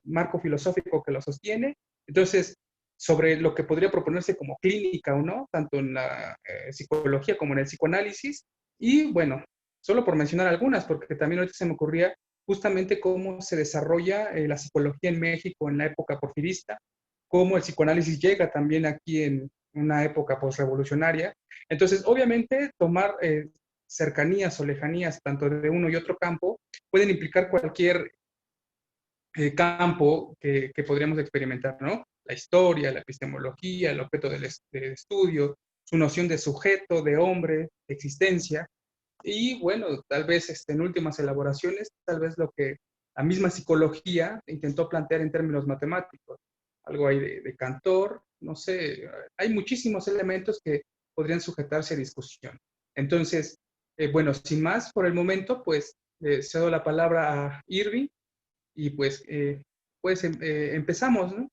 marco filosófico que lo sostiene. Entonces, sobre lo que podría proponerse como clínica o no, tanto en la psicología como en el psicoanálisis. Y bueno, solo por mencionar algunas, porque también ahorita se me ocurría justamente cómo se desarrolla la psicología en México en la época porfirista, cómo el psicoanálisis llega también aquí en una época posrevolucionaria. Entonces, obviamente, tomar cercanías o lejanías tanto de uno y otro campo pueden implicar cualquier campo que podríamos experimentar, ¿no? La historia, la epistemología, el objeto del estudio, su noción de sujeto, de hombre, de existencia. Y bueno, tal vez en últimas elaboraciones, tal vez lo que la misma psicología intentó plantear en términos matemáticos. Algo ahí de Cantor, no sé, hay muchísimos elementos que podrían sujetarse a discusión. Entonces, bueno, sin más por el momento, pues cedo la palabra a Irving y pues empezamos, ¿no?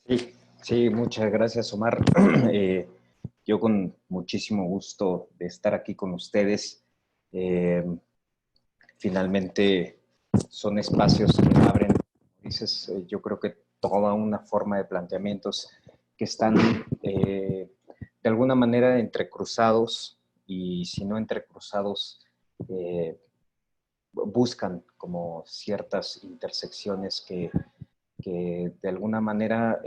Sí, sí, muchas gracias, Omar. Yo con muchísimo gusto de estar aquí con ustedes. Eh, Finalmente son espacios que abren, dices, yo creo que toda una forma de planteamientos que están de alguna manera entrecruzados y si no entrecruzados, buscan como ciertas intersecciones que de alguna manera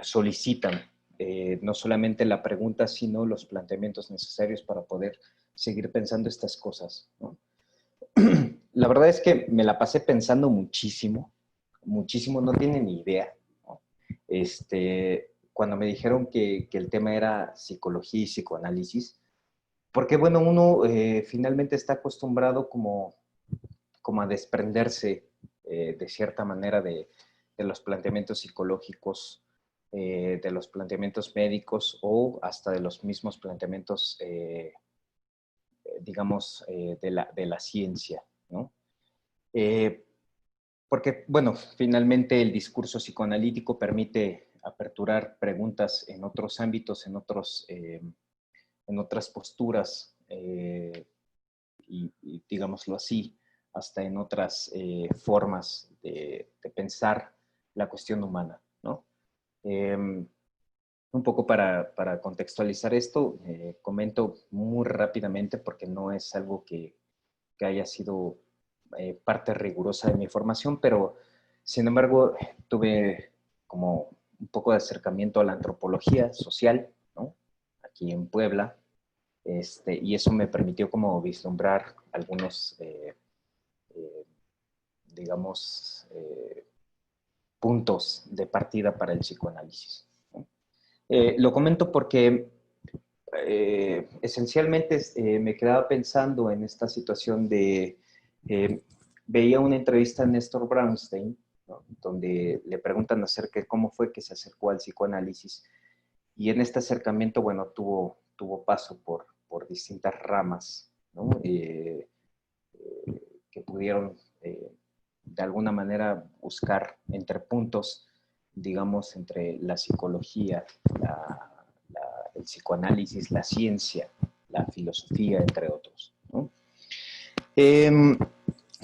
solicitan no solamente la pregunta, sino los planteamientos necesarios para poder seguir pensando estas cosas, ¿no? La verdad es que me la pasé pensando muchísimo, muchísimo, no tienen ni idea, ¿no? Cuando me dijeron que el tema era psicología y psicoanálisis, porque bueno, uno finalmente está acostumbrado como a desprenderse de cierta manera de los planteamientos psicológicos, de los planteamientos médicos o hasta de los mismos planteamientos, digamos, de la ciencia, ¿no? Porque, bueno, finalmente el discurso psicoanalítico permite aperturar preguntas en otros ámbitos, en otras posturas, y digámoslo así, hasta en otras formas de pensar la cuestión humana, ¿no? Un poco para contextualizar esto, comento muy rápidamente porque no es algo que haya sido parte rigurosa de mi formación, pero sin embargo tuve como un poco de acercamiento a la antropología social, ¿no? Aquí en Puebla, y eso me permitió como vislumbrar algunos, digamos, puntos de partida para el psicoanálisis, ¿no? Lo comento porque esencialmente me quedaba pensando en esta situación de, veía una entrevista a Néstor Brownstein, ¿no? Donde le preguntan acerca de cómo fue que se acercó al psicoanálisis, y en este acercamiento, bueno, tuvo paso por distintas ramas, ¿no? Que pudieron de alguna manera buscar entre puntos, digamos, entre la psicología, el psicoanálisis, la ciencia, la filosofía, entre otros, ¿no?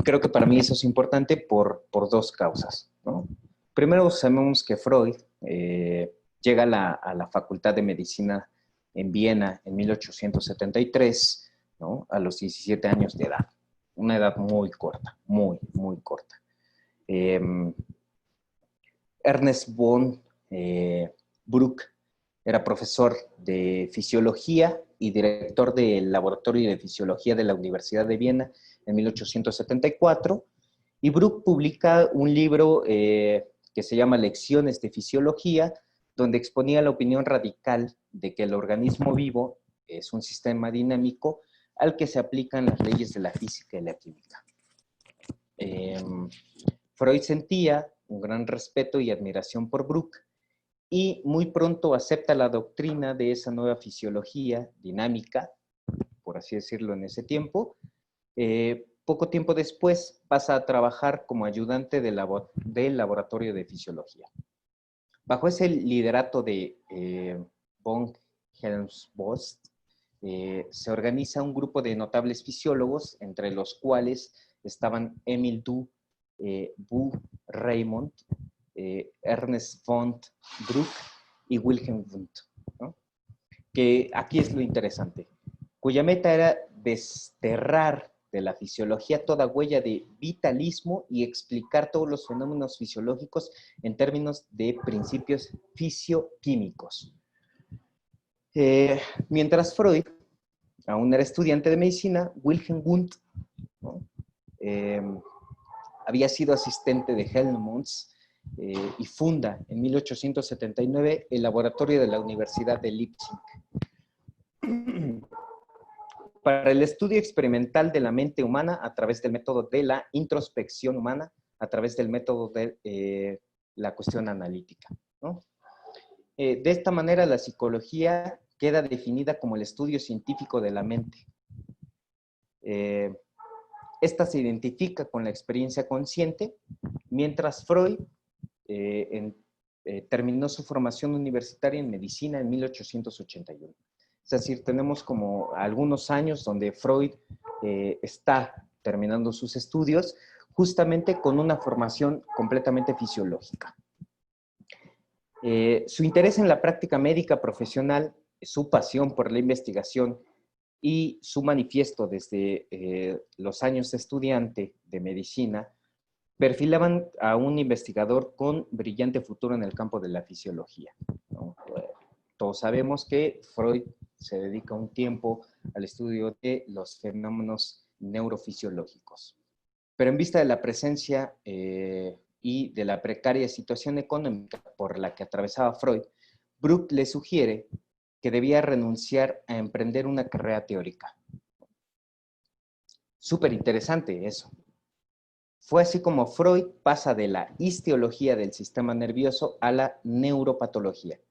Creo que para mí eso es importante por dos causas, ¿no? Primero, sabemos que Freud llega a la Facultad de Medicina en Viena en 1873, ¿no? A los 17 años de edad. Una edad muy corta, muy, muy corta. Ernest von Bruck era profesor de fisiología y director del Laboratorio de Fisiología de la Universidad de Viena en 1874, y Bruck publica un libro que se llama Lecciones de Fisiología, donde exponía la opinión radical de que el organismo vivo es un sistema dinámico al que se aplican las leyes de la física y la química. Freud sentía un gran respeto y admiración por Bruck, y muy pronto acepta la doctrina de esa nueva fisiología dinámica, por así decirlo en ese tiempo. Poco tiempo después pasa a trabajar como ayudante del laboratorio de fisiología. Bajo ese liderato de von Helmholtz, se organiza un grupo de notables fisiólogos, entre los cuales estaban Emil Du, Bu Raymond, Ernest von Bruck y Wilhelm Wundt, ¿no? Que aquí es lo interesante, cuya meta era desterrar de la fisiología toda huella de vitalismo y explicar todos los fenómenos fisiológicos en términos de principios fisioquímicos. Mientras Freud aún era estudiante de medicina, Wilhelm Wundt, ¿no? Había sido asistente de Helmholtz y funda en 1879 el laboratorio de la Universidad de Leipzig para el estudio experimental de la mente humana a través del método de la introspección humana, a través del método de la cuestión analítica, ¿no? De esta manera, la psicología queda definida como el estudio científico de la mente. Esta se identifica con la experiencia consciente, mientras Freud terminó su formación universitaria en medicina en 1881. Es decir, tenemos como algunos años donde Freud está terminando sus estudios justamente con una formación completamente fisiológica. Su interés en la práctica médica profesional, su pasión por la investigación y su manifiesto desde los años de estudiante de medicina perfilaban a un investigador con brillante futuro en el campo de la fisiología, ¿no? Todos sabemos que Freud se dedica un tiempo al estudio de los fenómenos neurofisiológicos. Pero en vista de la presencia y de la precaria situación económica por la que atravesaba Freud, Bruck le sugiere que debía renunciar a emprender una carrera teórica. Súper interesante eso. Fue así como Freud pasa de la histiología del sistema nervioso a la neuropatología.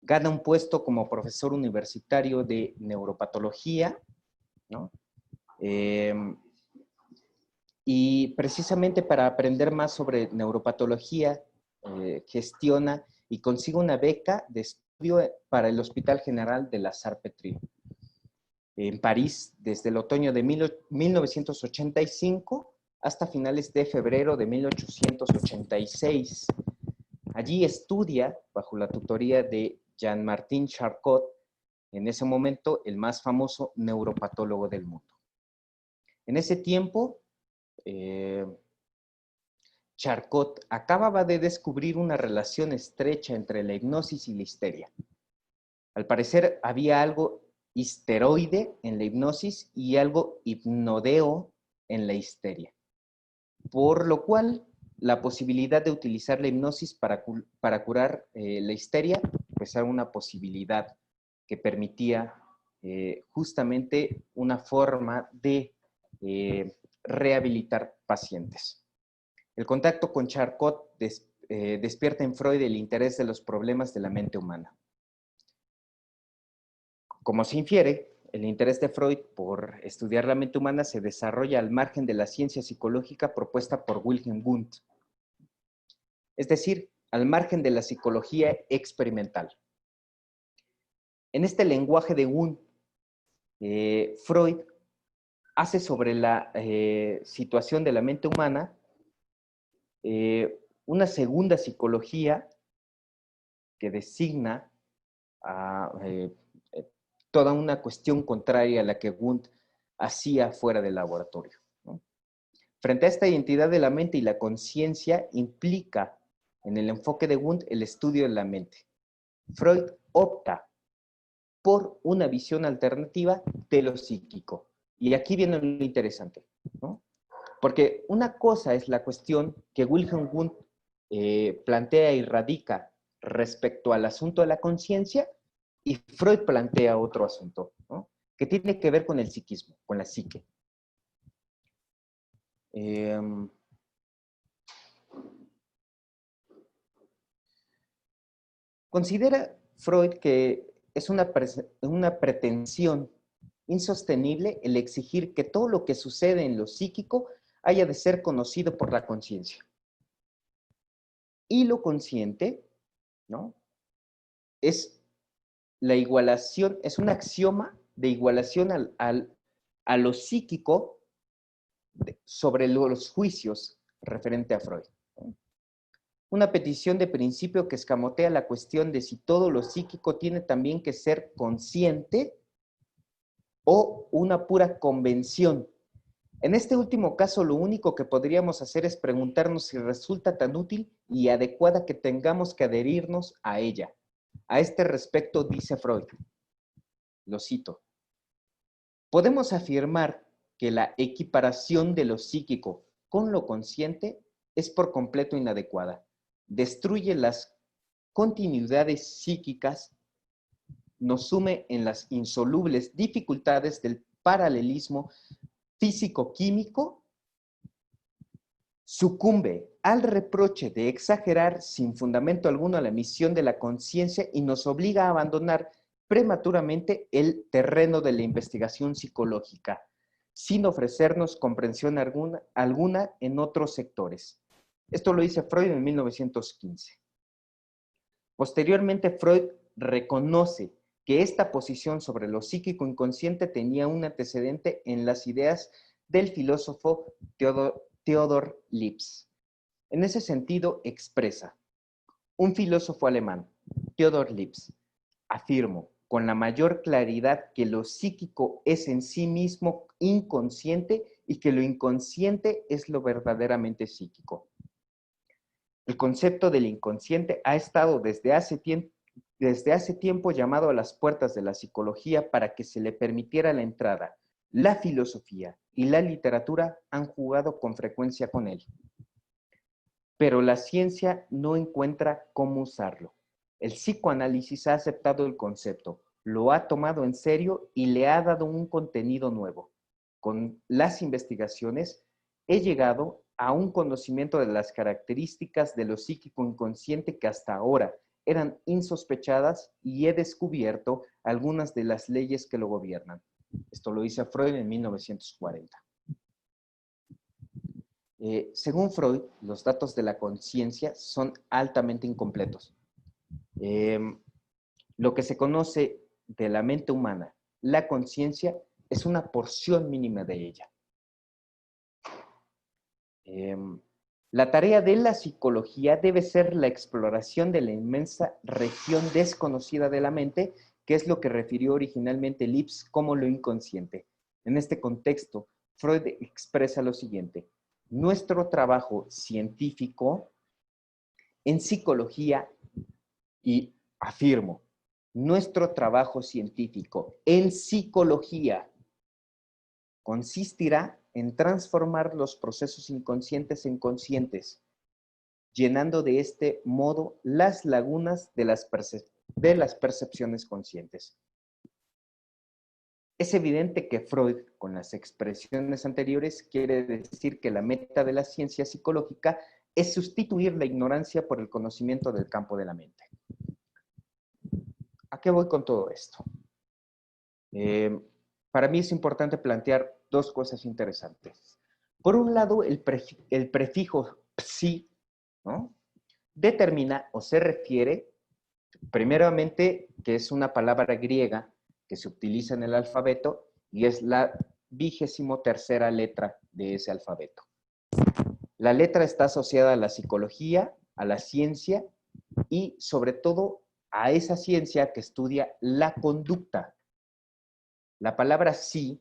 Gana un puesto como profesor universitario de neuropatología, ¿no? Y precisamente para aprender más sobre neuropatología, gestiona y consigue una beca de estudio para el Hospital General de la Salpêtrière en París desde el otoño de 1985 hasta finales de febrero de 1886. Allí estudia bajo la tutoría de Jean-Martin Charcot, en ese momento el más famoso neuropatólogo del mundo. En ese tiempo, Charcot acababa de descubrir una relación estrecha entre la hipnosis y la histeria. Al parecer había algo histeroide en la hipnosis y algo hipnodeo en la histeria, por lo cual la posibilidad de utilizar la hipnosis para curar la histeria, pues era una posibilidad que permitía justamente una forma de rehabilitar pacientes. El contacto con Charcot despierta en Freud el interés de los problemas de la mente humana. Como se infiere, el interés de Freud por estudiar la mente humana se desarrolla al margen de la ciencia psicológica propuesta por Wilhelm Wundt, es decir, al margen de la psicología experimental. En este lenguaje de Wundt, Freud hace sobre la situación de la mente humana una segunda psicología que designa a toda una cuestión contraria a la que Wundt hacía fuera del laboratorio, ¿no? Frente a esta identidad de la mente y la conciencia implica en el enfoque de Wundt el estudio de la mente. Freud opta por una visión alternativa de lo psíquico. Y aquí viene lo interesante, ¿no? Porque una cosa es la cuestión que Wilhelm Wundt plantea y radica respecto al asunto de la conciencia, y Freud plantea otro asunto, ¿no? Que tiene que ver con el psiquismo, con la psique. Considera Freud que es una pretensión insostenible el exigir que todo lo que sucede en lo psíquico haya de ser conocido por la conciencia. Y lo consciente, ¿no?, es la igualación, es un axioma de igualación a lo psíquico sobre los juicios referente a Freud. Una petición de principio que escamotea la cuestión de si todo lo psíquico tiene también que ser consciente o una pura convención. En este último caso, lo único que podríamos hacer es preguntarnos si resulta tan útil y adecuada que tengamos que adherirnos a ella. A este respecto dice Freud, lo cito, podemos afirmar que la equiparación de lo psíquico con lo consciente es por completo inadecuada. Destruye las continuidades psíquicas, nos sume en las insolubles dificultades del paralelismo físico-químico, sucumbe al reproche de exagerar sin fundamento alguno la misión de la conciencia y nos obliga a abandonar prematuramente el terreno de la investigación psicológica, sin ofrecernos comprensión alguna en otros sectores. Esto lo dice Freud en 1915. Posteriormente, Freud reconoce que esta posición sobre lo psíquico inconsciente tenía un antecedente en las ideas del filósofo Theodor Lipps. En ese sentido, expresa, un filósofo alemán, Theodor Lipps, afirmó con la mayor claridad que lo psíquico es en sí mismo inconsciente y que lo inconsciente es lo verdaderamente psíquico. El concepto del inconsciente ha estado desde hace tiempo llamado a las puertas de la psicología para que se le permitiera la entrada. La filosofía y la literatura han jugado con frecuencia con él. Pero la ciencia no encuentra cómo usarlo. El psicoanálisis ha aceptado el concepto, lo ha tomado en serio y le ha dado un contenido nuevo. Con las investigaciones he llegado a un conocimiento de las características de lo psíquico inconsciente que hasta ahora eran insospechadas y he descubierto algunas de las leyes que lo gobiernan. Esto lo dice Freud en 1940. Según Freud, los datos de la conciencia son altamente incompletos. Lo que se conoce de la mente humana, la conciencia, es una porción mínima de ella. La tarea de la psicología debe ser la exploración de la inmensa región desconocida de la mente, que es lo que refirió originalmente Lipps como lo inconsciente. En este contexto, Freud expresa lo siguiente: nuestro trabajo científico en psicología, y afirmo, nuestro trabajo científico en psicología consistirá en transformar los procesos inconscientes en conscientes, llenando de este modo las lagunas de las percepciones conscientes. Es evidente que Freud, con las expresiones anteriores, quiere decir que la meta de la ciencia psicológica es sustituir la ignorancia por el conocimiento del campo de la mente. ¿A qué voy con todo esto? Para mí es importante plantear dos cosas interesantes. Por un lado, el prefijo psi, ¿no?, determina o se refiere, primeramente, que es una palabra griega que se utiliza en el alfabeto y es la 23ª letra de ese alfabeto. La letra está asociada a la psicología, a la ciencia y, sobre todo, a esa ciencia que estudia la conducta. La palabra psi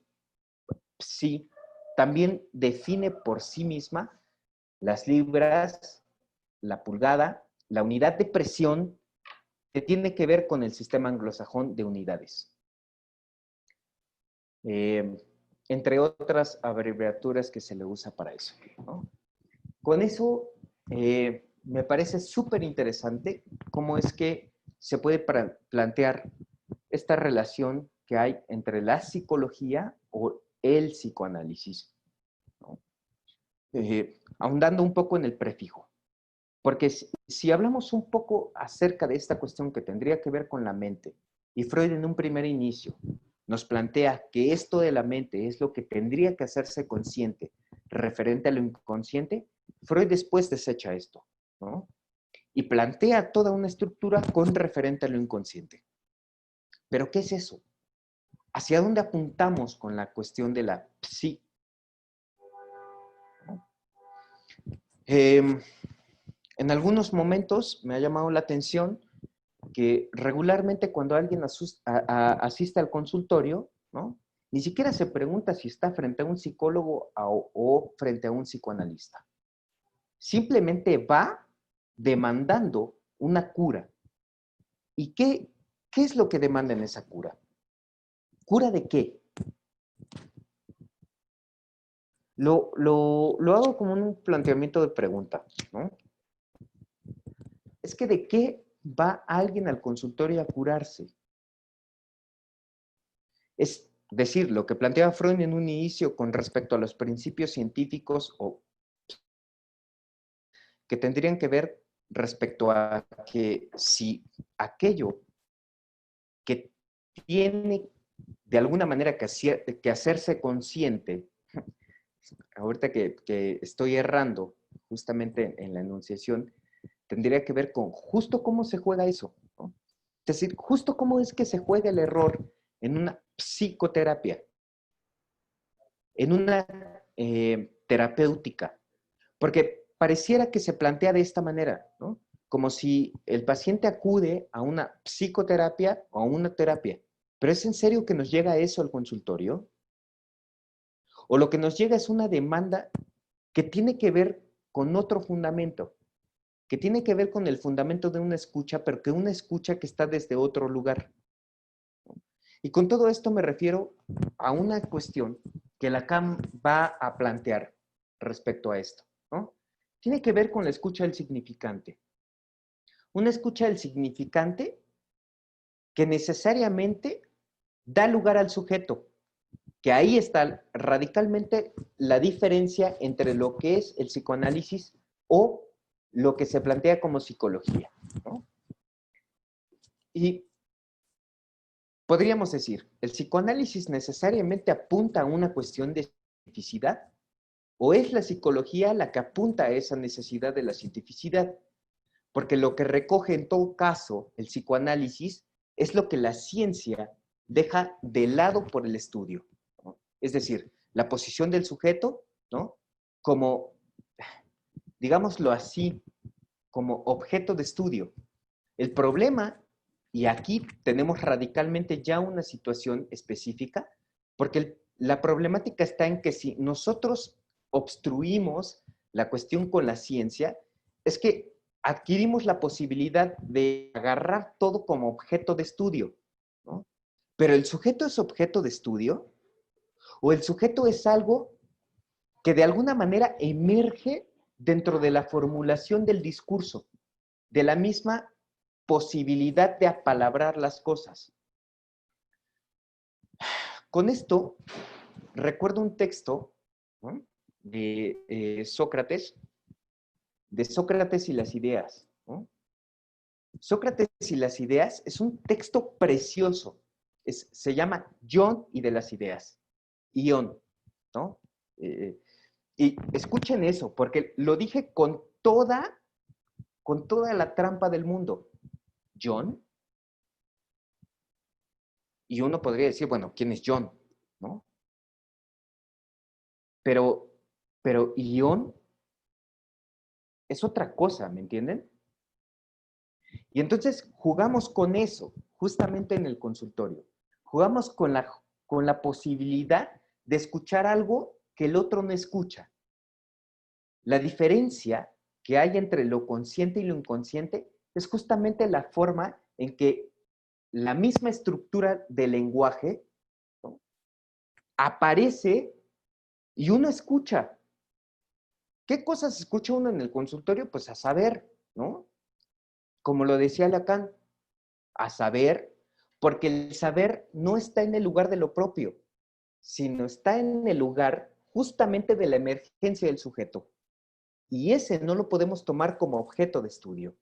también define por sí misma las libras, la pulgada, la unidad de presión que tiene que ver con el sistema anglosajón de unidades. Entre otras abreviaturas que se le usa para eso, ¿no? Con eso me parece súper interesante cómo es que se puede plantear esta relación que hay entre la psicología o el psicoanálisis, ¿no? Ahondando un poco en el prefijo, porque si hablamos un poco acerca de esta cuestión que tendría que ver con la mente, y Freud en un primer inicio nos plantea que esto de la mente es lo que tendría que hacerse consciente referente a lo inconsciente, Freud después desecha esto, ¿no?, y plantea toda una estructura con referente a lo inconsciente. ¿Pero qué es eso? ¿hacia dónde apuntamos con la cuestión de la psi? En algunos momentos me ha llamado la atención que regularmente cuando alguien asiste al consultorio, ¿no? Ni siquiera se pregunta si está frente a un psicólogo o frente a un psicoanalista. Simplemente va demandando una cura. ¿Y qué es lo que demanda en esa cura? ¿Cura de qué? Lo hago como un planteamiento de pregunta, ¿no? Es que ¿de qué va alguien al consultorio a curarse? Es decir, lo que planteaba Freud en un inicio con respecto a los principios científicos o que tendrían que ver respecto a que si aquello que tiene de alguna manera que hacerse consciente, ahorita que estoy errando justamente en la enunciación, tendría que ver con justo cómo se juega eso, ¿no? Es decir, justo cómo es que se juega el error en una psicoterapia, en una terapéutica, porque pareciera que se plantea de esta manera, ¿no? Como si el paciente acude a una psicoterapia o a una terapia. ¿Pero es en serio que nos llega eso al consultorio? ¿O lo que nos llega es una demanda que tiene que ver con otro fundamento, que tiene que ver con el fundamento de una escucha, pero que una escucha que está desde otro lugar? Y con todo esto me refiero a una cuestión que Lacan va a plantear respecto a esto, ¿no? Tiene que ver con la escucha del significante. Una escucha del significante que necesariamente da lugar al sujeto, que ahí está radicalmente la diferencia entre lo que es el psicoanálisis o lo que se plantea como psicología, ¿no? Y podríamos decir, ¿el psicoanálisis necesariamente apunta a una cuestión de cientificidad? ¿O es la psicología la que apunta a esa necesidad de la cientificidad? Porque lo que recoge en todo caso el psicoanálisis es lo que la ciencia deja de lado por el estudio, ¿no? Es decir, la posición del sujeto, ¿no? Como, digámoslo así, como objeto de estudio. El problema, y aquí tenemos radicalmente ya una situación específica, porque la problemática está en que si nosotros obstruimos la cuestión con la ciencia, es que adquirimos la posibilidad de agarrar todo como objeto de estudio, ¿no? Pero ¿el sujeto es objeto de estudio? ¿O el sujeto es algo que de alguna manera emerge dentro de la formulación del discurso, de la misma posibilidad de apalabrar las cosas? Con esto, recuerdo un texto, ¿no? de Sócrates, de Sócrates y las ideas, ¿no? Sócrates y las ideas es un texto precioso. Se llama Ion y de las ideas. Ion, ¿no? Y escuchen eso, porque lo dije con toda la trampa del mundo. John. Y uno podría decir, bueno, ¿quién es John? ¿No? Pero Ion es otra cosa, ¿me entienden? Y entonces jugamos con eso, justamente en el consultorio. Jugamos con la posibilidad de escuchar algo que el otro no escucha. La diferencia que hay entre lo consciente y lo inconsciente es justamente la forma en que la misma estructura del lenguaje, ¿no?, aparece y uno escucha. ¿Qué cosas escucha uno en el consultorio? Pues a saber, ¿no? Como lo decía Lacan, a saber, porque el saber no está en el lugar de lo propio, sino está en el lugar justamente de la emergencia del sujeto. Y ese no lo podemos tomar como objeto de estudio.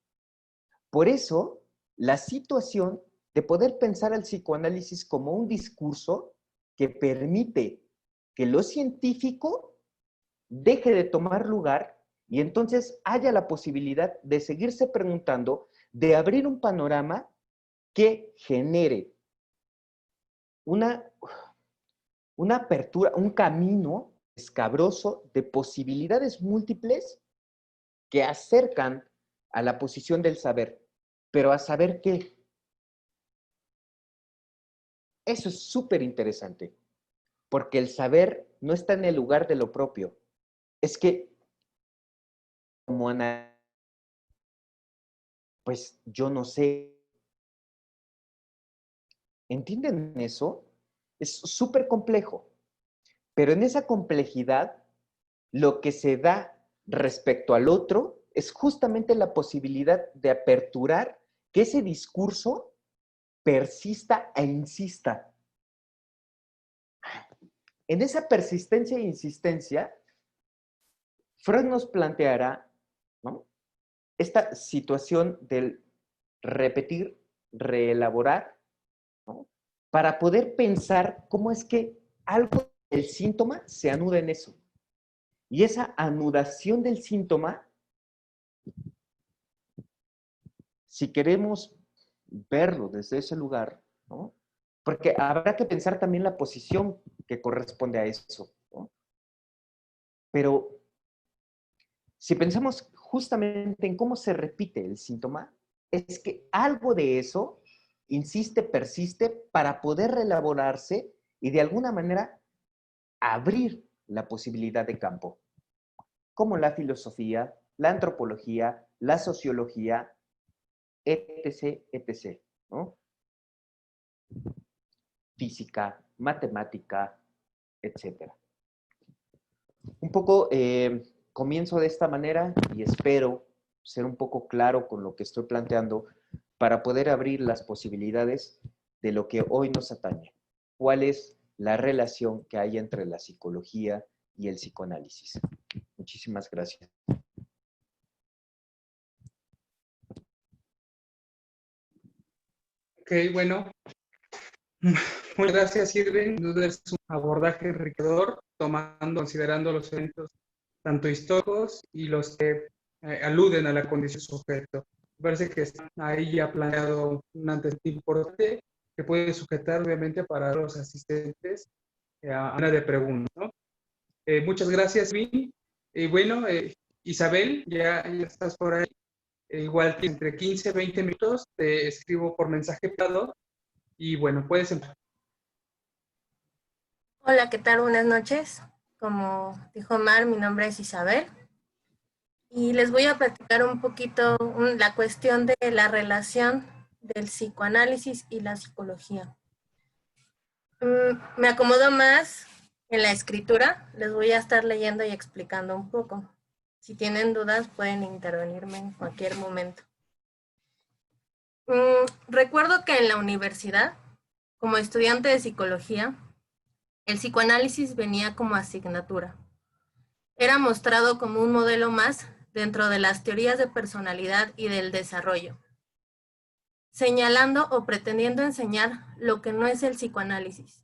Por eso, la situación de poder pensar al psicoanálisis como un discurso que permite que lo científico deje de tomar lugar y entonces haya la posibilidad de seguirse preguntando, de abrir un panorama que genere una apertura, un camino escabroso de posibilidades múltiples que acercan a la posición del saber. Pero ¿a saber qué? Eso es súper interesante, porque el saber no está en el lugar de lo propio. Es que, como Ana, pues yo no sé. ¿Entienden eso? Es súper complejo. Pero en esa complejidad, lo que se da respecto al otro es justamente la posibilidad de aperturar que ese discurso persista e insista. En esa persistencia e insistencia, Freud nos planteará, ¿no?, esta situación del repetir, reelaborar, ¿no?, para poder pensar cómo es que algo del síntoma se anuda en eso. Y esa anudación del síntoma, si queremos verlo desde ese lugar, ¿no?, porque habrá que pensar también la posición que corresponde a eso, ¿no? Pero si pensamos justamente en cómo se repite el síntoma, es que algo de eso insiste, persiste para poder reelaborarse y de alguna manera abrir la posibilidad de campo, como la filosofía, la antropología, la sociología, etc., etc., ¿no? Física, matemática, etc. Un poco comienzo de esta manera y espero ser un poco claro con lo que estoy planteando para poder abrir las posibilidades de lo que hoy nos atañe. ¿Cuál es la relación que hay entre la psicología y el psicoanálisis? Muchísimas gracias. Ok, bueno, muchas gracias, Irving. Sin duda es un abordaje enriquecedor, considerando los eventos tanto históricos y los que aluden a la condición sujeto. Me parece que está ahí ya planteado un antecedente importante que puede sujetar, obviamente, para los asistentes a una de preguntas, ¿no? Muchas gracias, Vin. Bueno, Isabel, ya estás por ahí. Igual entre 15 y 20 minutos te escribo por mensaje privado y bueno, puedes empezar. Hola, ¿qué tal? Buenas noches. Como dijo Mar, mi nombre es Isabel y les voy a platicar un poquito la cuestión de la relación del psicoanálisis y la psicología. Me acomodo más en la escritura, les voy a estar leyendo y explicando un poco. Si tienen dudas pueden intervenirme en cualquier momento. Recuerdo que en la universidad, como estudiante de psicología, el psicoanálisis venía como asignatura. Era mostrado como un modelo más dentro de las teorías de personalidad y del desarrollo, señalando o pretendiendo enseñar lo que no es el psicoanálisis.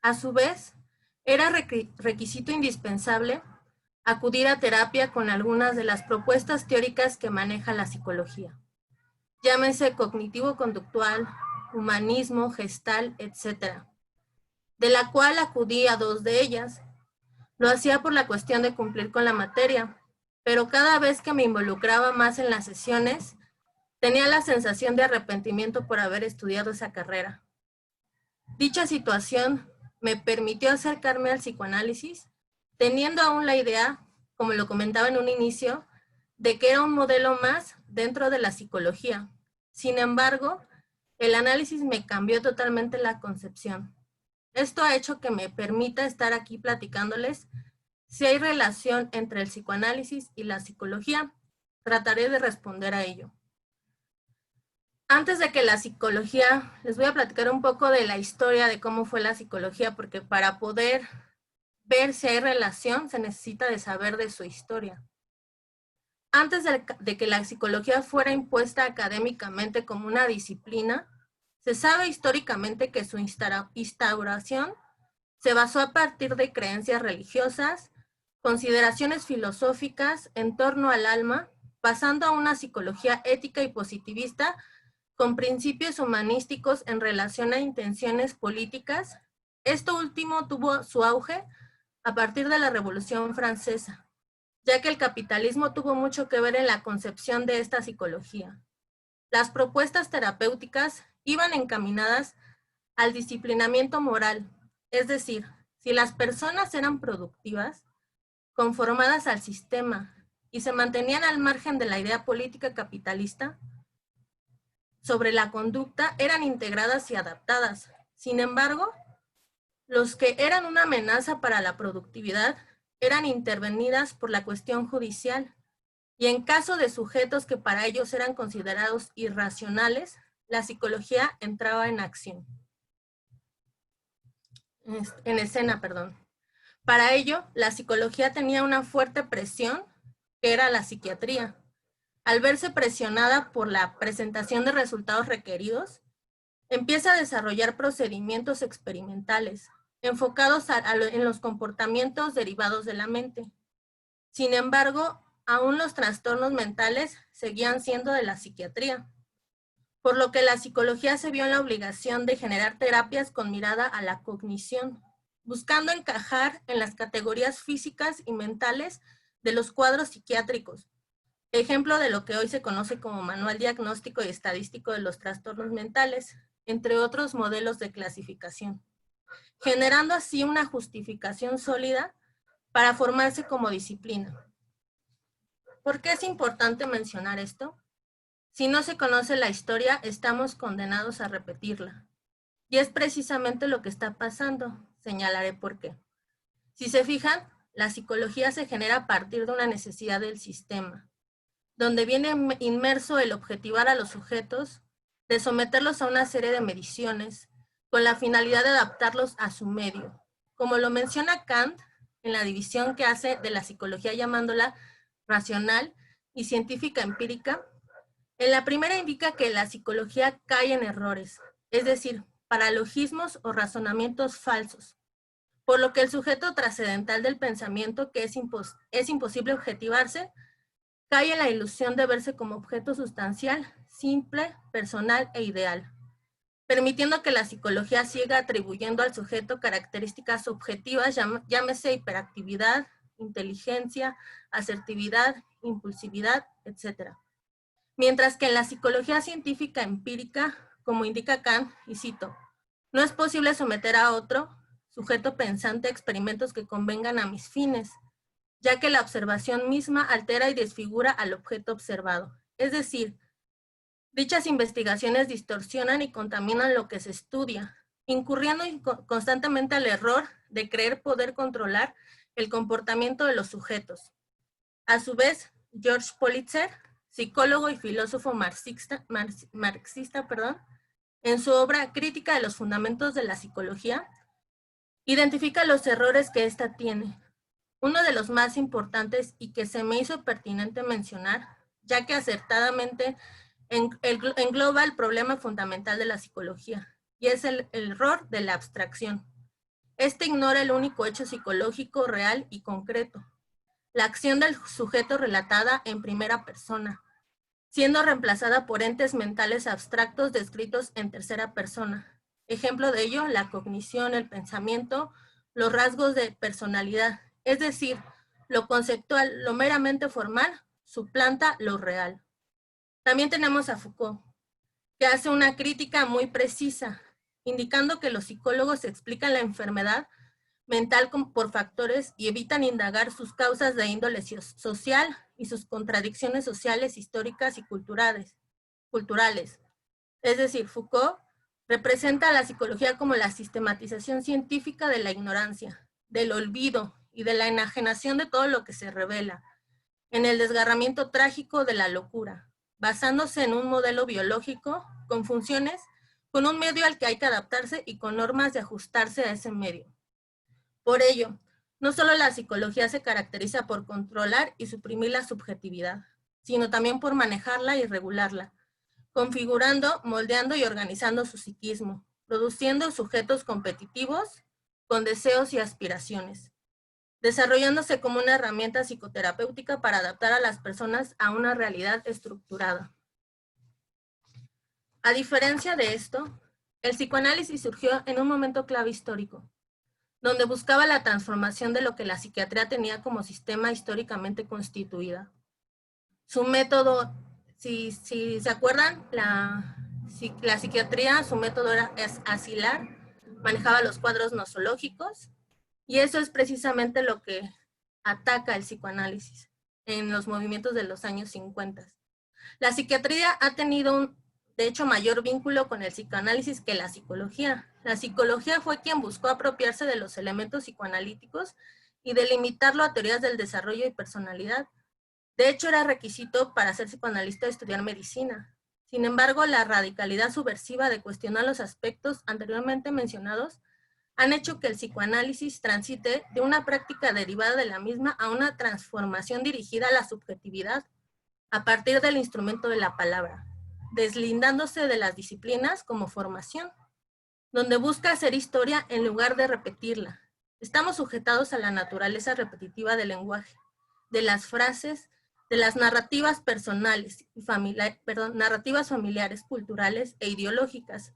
A su vez, era requisito indispensable acudir a terapia con algunas de las propuestas teóricas que maneja la psicología. Llámese cognitivo-conductual, humanismo, gestal, etc., de la cual acudí a 2 de ellas. Lo hacía por la cuestión de cumplir con la materia, pero cada vez que me involucraba más en las sesiones, tenía la sensación de arrepentimiento por haber estudiado esa carrera. Dicha situación me permitió acercarme al psicoanálisis, teniendo aún la idea, como lo comentaba en un inicio, de que era un modelo más dentro de la psicología. Sin embargo, el análisis me cambió totalmente la concepción. Esto ha hecho que me permita estar aquí platicándoles si hay relación entre el psicoanálisis y la psicología. Trataré de responder a ello. Antes de que la psicología, les voy a platicar un poco de la historia de cómo fue la psicología, porque para poder ver si hay relación se necesita de saber de su historia. Antes de que la psicología fuera impuesta académicamente como una disciplina, se sabe históricamente que su instauración se basó a partir de creencias religiosas, consideraciones filosóficas en torno al alma, pasando a una psicología ética y positivista con principios humanísticos en relación a intenciones políticas. Esto último tuvo su auge a partir de la Revolución Francesa, ya que el capitalismo tuvo mucho que ver en la concepción de esta psicología. Las propuestas terapéuticas iban encaminadas al disciplinamiento moral, es decir, si las personas eran productivas, conformadas al sistema y se mantenían al margen de la idea política capitalista, sobre la conducta eran integradas y adaptadas. Sin embargo, los que eran una amenaza para la productividad eran intervenidas por la cuestión judicial, y en caso de sujetos que para ellos eran considerados irracionales, la psicología entraba en acción. En escena, perdón. Para ello, la psicología tenía una fuerte presión, que era la psiquiatría. Al verse presionada por la presentación de resultados requeridos, empieza a desarrollar procedimientos experimentales, enfocados en los comportamientos derivados de la mente. Sin embargo, aún los trastornos mentales seguían siendo de la psiquiatría, por lo que la psicología se vio en la obligación de generar terapias con mirada a la cognición, buscando encajar en las categorías físicas y mentales de los cuadros psiquiátricos, ejemplo de lo que hoy se conoce como Manual Diagnóstico y Estadístico de los Trastornos Mentales, entre otros modelos de clasificación, generando así una justificación sólida para formarse como disciplina. ¿Por qué es importante mencionar esto? Si no se conoce la historia, estamos condenados a repetirla. Y es precisamente lo que está pasando. Señalaré por qué. Si se fijan, la psicología se genera a partir de una necesidad del sistema, donde viene inmerso el objetivar a los sujetos, de someterlos a una serie de mediciones, con la finalidad de adaptarlos a su medio. Como lo menciona Kant en la división que hace de la psicología llamándola racional y científica empírica, en la primera indica que la psicología cae en errores, es decir, paralogismos o razonamientos falsos, por lo que el sujeto trascendental del pensamiento, que es imposible objetivarse, cae en la ilusión de verse como objeto sustancial, simple, personal e ideal, permitiendo que la psicología siga atribuyendo al sujeto características objetivas, llámese hiperactividad, inteligencia, asertividad, impulsividad, etc. Mientras que en la psicología científica empírica, como indica Kant, y cito, no es posible someter a otro sujeto pensante a experimentos que convengan a mis fines, ya que la observación misma altera y desfigura al objeto observado. Es decir, dichas investigaciones distorsionan y contaminan lo que se estudia, incurriendo constantemente al error de creer poder controlar el comportamiento de los sujetos. A su vez, George Politzer, psicólogo y filósofo marxista, en su obra Crítica de los Fundamentos de la Psicología, identifica los errores que ésta tiene. Uno de los más importantes y que se me hizo pertinente mencionar, ya que acertadamente engloba el problema fundamental de la psicología, y es el error de la abstracción. Este ignora el único hecho psicológico real y concreto, la acción del sujeto relatada en primera persona, siendo reemplazada por entes mentales abstractos descritos en tercera persona. Ejemplo de ello, la cognición, el pensamiento, los rasgos de personalidad, es decir, lo conceptual, lo meramente formal, suplanta lo real. También tenemos a Foucault, que hace una crítica muy precisa, indicando que los psicólogos explican la enfermedad mental por factores y evitan indagar sus causas de índole social y sus contradicciones sociales, históricas y culturales. Es decir, Foucault representa a la psicología como la sistematización científica de la ignorancia, del olvido y de la enajenación de todo lo que se revela, en el desgarramiento trágico de la locura, basándose en un modelo biológico con funciones, con un medio al que hay que adaptarse y con normas de ajustarse a ese medio. Por ello, no solo la psicología se caracteriza por controlar y suprimir la subjetividad, sino también por manejarla y regularla, configurando, moldeando y organizando su psiquismo, produciendo sujetos competitivos con deseos y aspiraciones, desarrollándose como una herramienta psicoterapéutica para adaptar a las personas a una realidad estructurada. A diferencia de esto, el psicoanálisis surgió en un momento clave histórico, donde buscaba la transformación de lo que la psiquiatría tenía como sistema históricamente constituida. Su método, si se acuerdan, la psiquiatría, su método es asilar, manejaba los cuadros nosológicos, y eso es precisamente lo que ataca el psicoanálisis en los movimientos de los años 50. La psiquiatría ha tenido de hecho, mayor vínculo con el psicoanálisis que la psicología. La psicología fue quien buscó apropiarse de los elementos psicoanalíticos y delimitarlo a teorías del desarrollo y personalidad. De hecho, era requisito para ser psicoanalista estudiar medicina. Sin embargo, la radicalidad subversiva de cuestionar los aspectos anteriormente mencionados han hecho que el psicoanálisis transite de una práctica derivada de la misma a una transformación dirigida a la subjetividad a partir del instrumento de la palabra, deslindándose de las disciplinas como formación, donde busca hacer historia en lugar de repetirla. Estamos sujetados a la naturaleza repetitiva del lenguaje, de las frases, de las narrativas personales, narrativas familiares, culturales e ideológicas,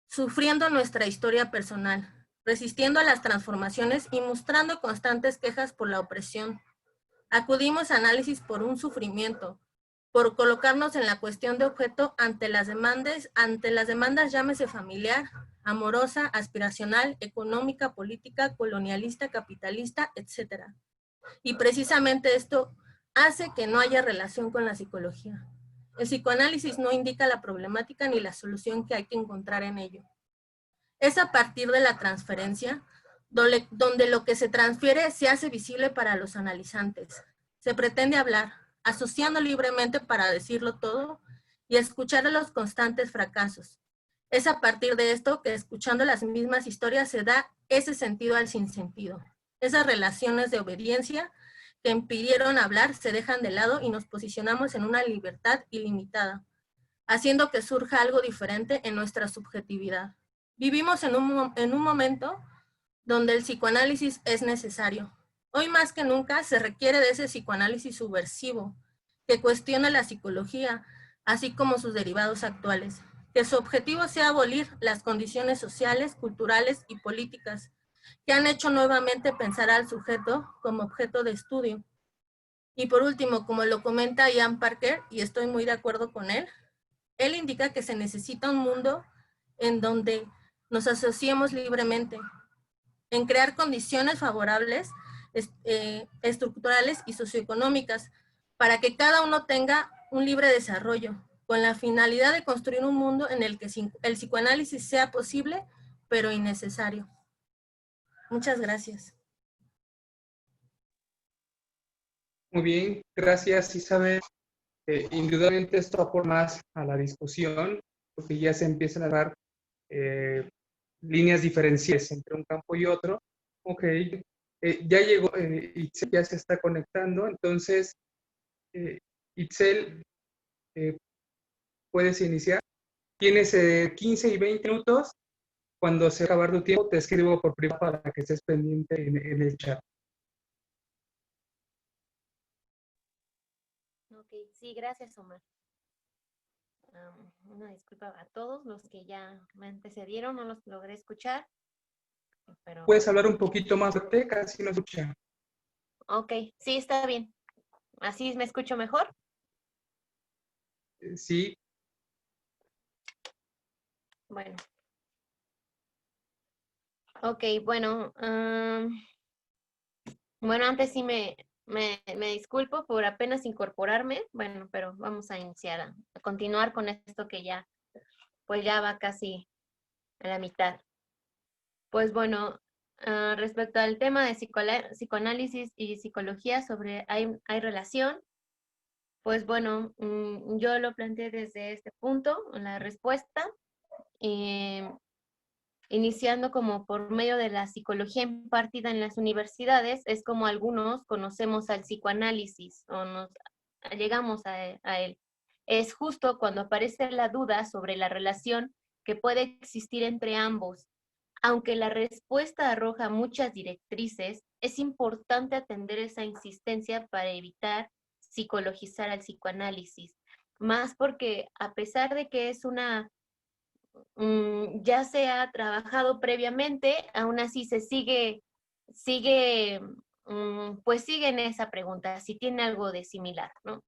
sufriendo nuestra historia personal, resistiendo a las transformaciones y mostrando constantes quejas por la opresión. Acudimos a análisis por un sufrimiento, por colocarnos en la cuestión de objeto ante las demandas llámese familiar, amorosa, aspiracional, económica, política, colonialista, capitalista, etc. Y precisamente esto hace que no haya relación con la psicología. El psicoanálisis no indica la problemática ni la solución que hay que encontrar en ello. Es a partir de la transferencia donde lo que se transfiere se hace visible para los analizantes. Se pretende hablar, asociando libremente para decirlo todo y escuchar los constantes fracasos. Es a partir de esto que escuchando las mismas historias se da ese sentido al sinsentido. Esas relaciones de obediencia que impidieron hablar se dejan de lado y nos posicionamos en una libertad ilimitada, haciendo que surja algo diferente en nuestra subjetividad. Vivimos en un momento donde el psicoanálisis es necesario. Hoy más que nunca se requiere de ese psicoanálisis subversivo, que cuestiona la psicología, así como sus derivados actuales, que su objetivo sea abolir las condiciones sociales, culturales y políticas, que han hecho nuevamente pensar al sujeto como objeto de estudio. Y por último, como lo comenta Ian Parker, y estoy muy de acuerdo con él indica que se necesita un mundo en donde nos asociemos libremente, en crear condiciones favorables, estructurales y socioeconómicas, para que cada uno tenga un libre desarrollo, con la finalidad de construir un mundo en el que el psicoanálisis sea posible, pero innecesario. Muchas gracias. Muy bien, gracias Isabel. Indudablemente esto aporta más a la discusión, porque ya se empiezan a dar líneas diferenciales entre un campo y otro. Ok, ya llegó, Itzel ya se está conectando, entonces, Itzel, puedes iniciar. Tienes 15 y 20 minutos. Cuando se acabe tu tiempo, te escribo por privado para que estés pendiente en el chat. Ok, sí, gracias, Omar. Una disculpa a todos los que ya me antecedieron, no los logré escuchar. Pero... ¿Puedes hablar un poquito más fuerte? Casi no escucha. Ok, sí, está bien. ¿Así me escucho mejor? Sí. Bueno. Ok, bueno. Bueno, antes sí me disculpo por apenas incorporarme. Bueno, pero vamos a iniciar, a continuar con esto que ya, pues ya va casi a la mitad. Pues bueno, respecto al tema de psicoanálisis y psicología sobre hay relación, pues bueno, yo lo planteé desde este punto, la respuesta, iniciando como por medio de la psicología impartida en las universidades, es como algunos conocemos al psicoanálisis o nos llegamos a él. Es justo cuando aparece la duda sobre la relación que puede existir entre ambos. Aunque la respuesta arroja muchas directrices, es importante atender esa insistencia para evitar psicologizar al psicoanálisis. más porque a pesar de que es ya se ha trabajado previamente, aún así pues sigue en esa pregunta, si tiene algo de similar, ¿no?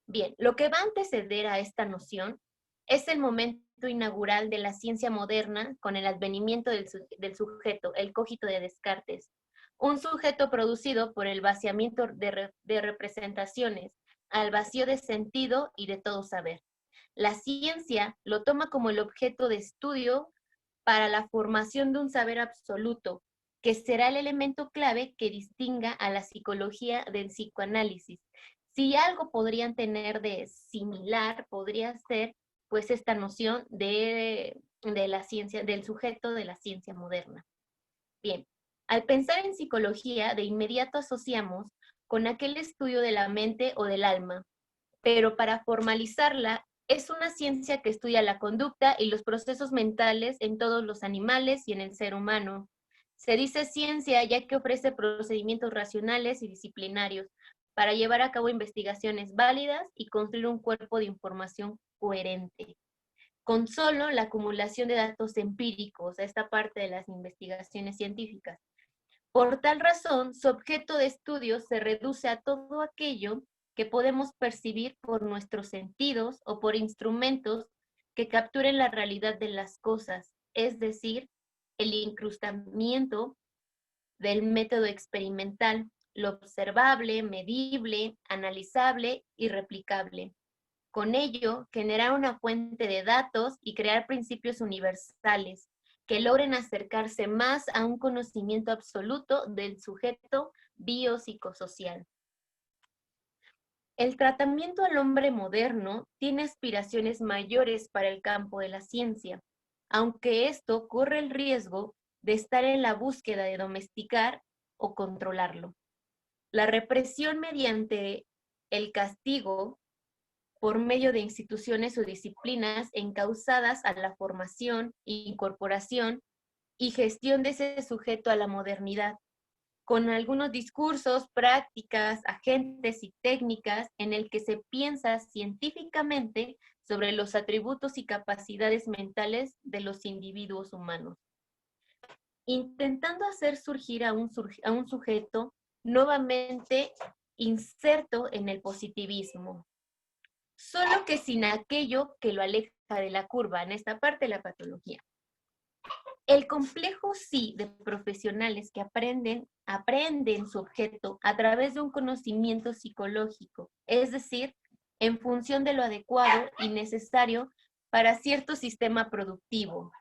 Bien, lo que va a anteceder a esta noción es el momento inaugural de la ciencia moderna con el advenimiento del sujeto, el cogito de Descartes, un sujeto producido por el vaciamiento de representaciones al vacío de sentido y de todo saber. La ciencia lo toma como el objeto de estudio para la formación de un saber absoluto, que será el elemento clave que distinga a la psicología del psicoanálisis. Si algo podrían tener de similar, podría ser pues esta noción de la ciencia, del sujeto de la ciencia moderna. Bien, al pensar en psicología, de inmediato asociamos con aquel estudio de la mente o del alma, pero para formalizarla, es una ciencia que estudia la conducta y los procesos mentales en todos los animales y en el ser humano. Se dice ciencia ya que ofrece procedimientos racionales y disciplinarios para llevar a cabo investigaciones válidas y construir un cuerpo de información coherente. Con solo la acumulación de datos empíricos, a esta parte de las investigaciones científicas. Por tal razón, su objeto de estudio se reduce a todo aquello que podemos percibir por nuestros sentidos o por instrumentos que capturen la realidad de las cosas, es decir, el incrustamiento del método experimental, lo observable, medible, analizable y replicable. Con ello, generar una fuente de datos y crear principios universales que logren acercarse más a un conocimiento absoluto del sujeto biopsicosocial. El tratamiento al hombre moderno tiene aspiraciones mayores para el campo de la ciencia, aunque esto corre el riesgo de estar en la búsqueda de domesticar o controlarlo. La represión mediante el castigo por medio de instituciones o disciplinas encausadas a la formación, incorporación y gestión de ese sujeto a la modernidad, con algunos discursos, prácticas, agentes y técnicas en el que se piensa científicamente sobre los atributos y capacidades mentales de los individuos humanos, intentando hacer surgir a un sujeto nuevamente inserto en el positivismo, solo que sin aquello que lo aleja de la curva, en esta parte de la patología. El complejo sí de profesionales que aprenden su objeto a través de un conocimiento psicológico, es decir, en función de lo adecuado y necesario para cierto sistema productivo.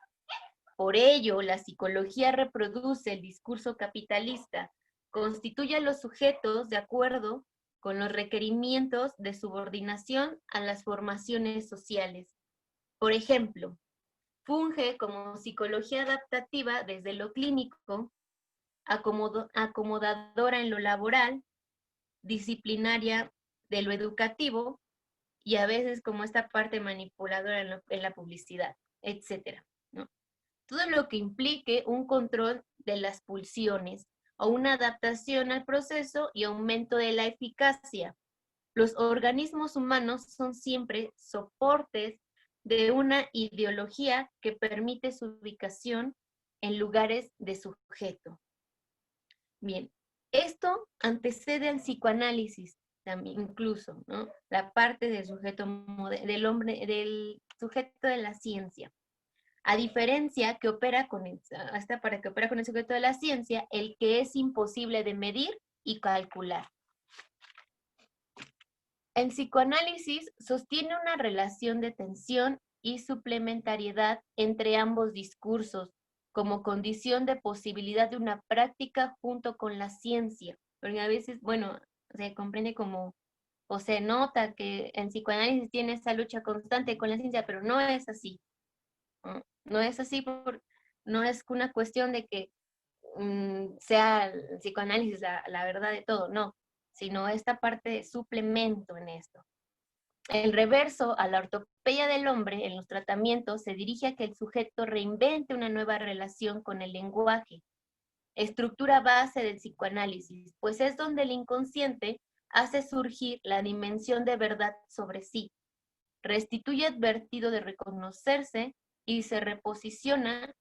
Por ello, la psicología reproduce el discurso capitalista, constituye a los sujetos de acuerdo con los requerimientos de subordinación a las formaciones sociales. Por ejemplo, funge como psicología adaptativa desde lo clínico, acomodadora en lo laboral, disciplinaria de lo educativo y a veces como esta parte manipuladora en la publicidad, etc., ¿no? Todo lo que implique un control de las pulsiones o una adaptación al proceso y aumento de la eficacia. Los organismos humanos son siempre soportes de una ideología que permite su ubicación en lugares de sujeto. Bien, esto antecede al psicoanálisis también incluso, ¿no? La parte del sujeto del hombre, del sujeto de la ciencia. A diferencia que opera con el sujeto de la ciencia, el que es imposible de medir y calcular. El psicoanálisis sostiene una relación de tensión y suplementariedad entre ambos discursos, como condición de posibilidad de una práctica junto con la ciencia. Porque a veces, bueno, se comprende como, o se nota que el psicoanálisis tiene esa lucha constante con la ciencia, pero no es así. No es así, no es una cuestión de que sea el psicoanálisis la verdad de todo, no, sino esta parte de suplemento en esto. El reverso a la ortopedia del hombre en los tratamientos se dirige a que el sujeto reinvente una nueva relación con el lenguaje, estructura base del psicoanálisis, pues es donde el inconsciente hace surgir la dimensión de verdad sobre sí, restituye advertido de reconocerse y se reposiciona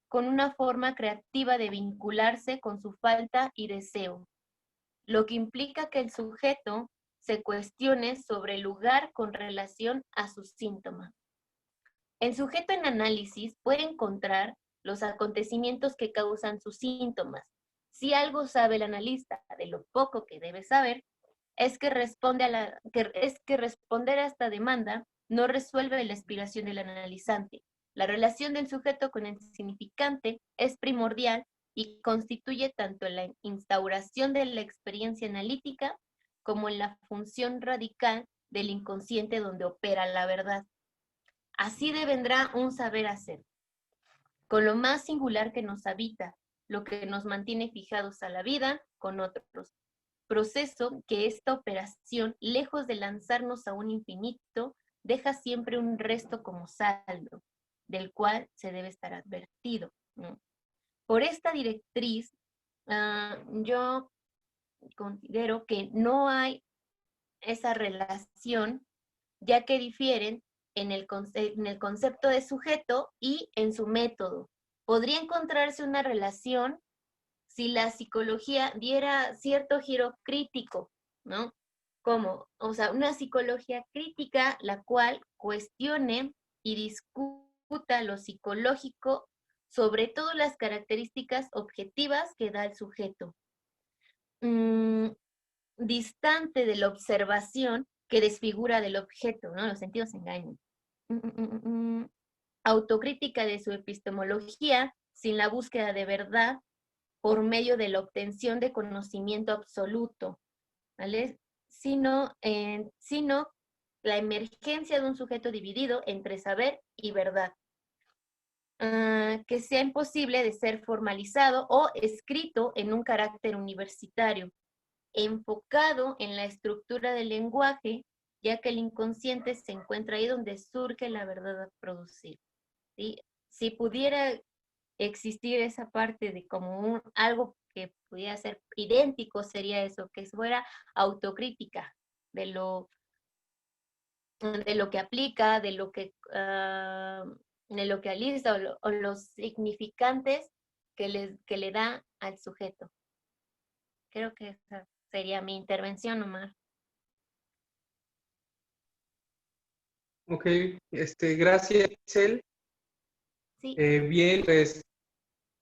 con una forma creativa de vincularse con su falta y deseo, lo que implica que el sujeto se cuestione sobre el lugar con relación a sus síntomas. El sujeto en análisis puede encontrar los acontecimientos que causan sus síntomas. Si algo sabe el analista de lo poco que debe saber, es que responder a esta demanda no resuelve la aspiración del analizante. La relación del sujeto con el significante es primordial y constituye tanto en la instauración de la experiencia analítica como en la función radical del inconsciente donde opera la verdad. Así devendrá un saber hacer, con lo más singular que nos habita, lo que nos mantiene fijados a la vida con otros. Proceso que esta operación, lejos de lanzarnos a un infinito, deja siempre un resto como saldo, del cual se debe estar advertido, ¿no? Por esta directriz, yo considero que no hay esa relación, ya que difieren en el concepto de sujeto y en su método. Podría encontrarse una relación si la psicología diera cierto giro crítico, ¿no? Como, o sea, una psicología crítica la cual cuestione y discuta lo psicológico, sobre todo las características objetivas que da el sujeto. Distante de la observación que desfigura del objeto, ¿no? Los sentidos engañan. Autocrítica de su epistemología sin la búsqueda de verdad por medio de la obtención de conocimiento absoluto, ¿vale? Sino la emergencia de un sujeto dividido entre saber y verdad, que sea imposible de ser formalizado o escrito en un carácter universitario, enfocado en la estructura del lenguaje, ya que el inconsciente se encuentra ahí donde surge la verdad a producir, ¿sí? Si pudiera existir esa parte de como algo que pudiera ser idéntico, sería eso, que fuera autocrítica de lo que aplica, de lo que alista o los significantes que le da al sujeto. Creo que esa sería mi intervención, Omar. Ok, gracias, Itzel. Sí. Bien, pues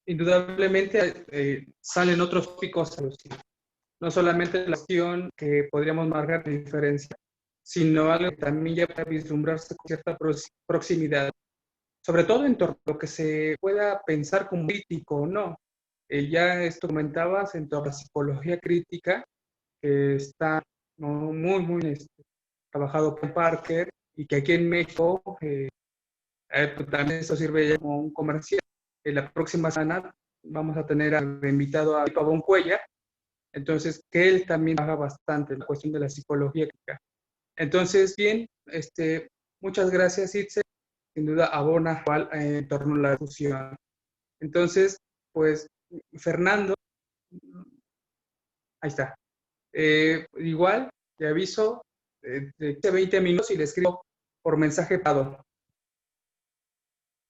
indudablemente salen otros picos a lucir. No solamente la acción que podríamos marcar de diferencia, sino algo que también ya puede vislumbrarse con cierta proximidad, sobre todo en torno a lo que se pueda pensar como crítico o no. Ya esto comentabas en torno a la psicología crítica, que está, ¿no?, muy trabajado con Parker, y que aquí en México pues también esto sirve ya como un comercial. La próxima semana vamos a tener invitado a Pabón Cuellar, entonces que él también haga bastante la cuestión de la psicología crítica. Entonces, bien, muchas gracias, Itzel. Sin duda abona en torno a la discusión. Entonces, pues, Fernando, ahí está. Igual, te aviso, de 20 minutos y le escribo por mensaje privado.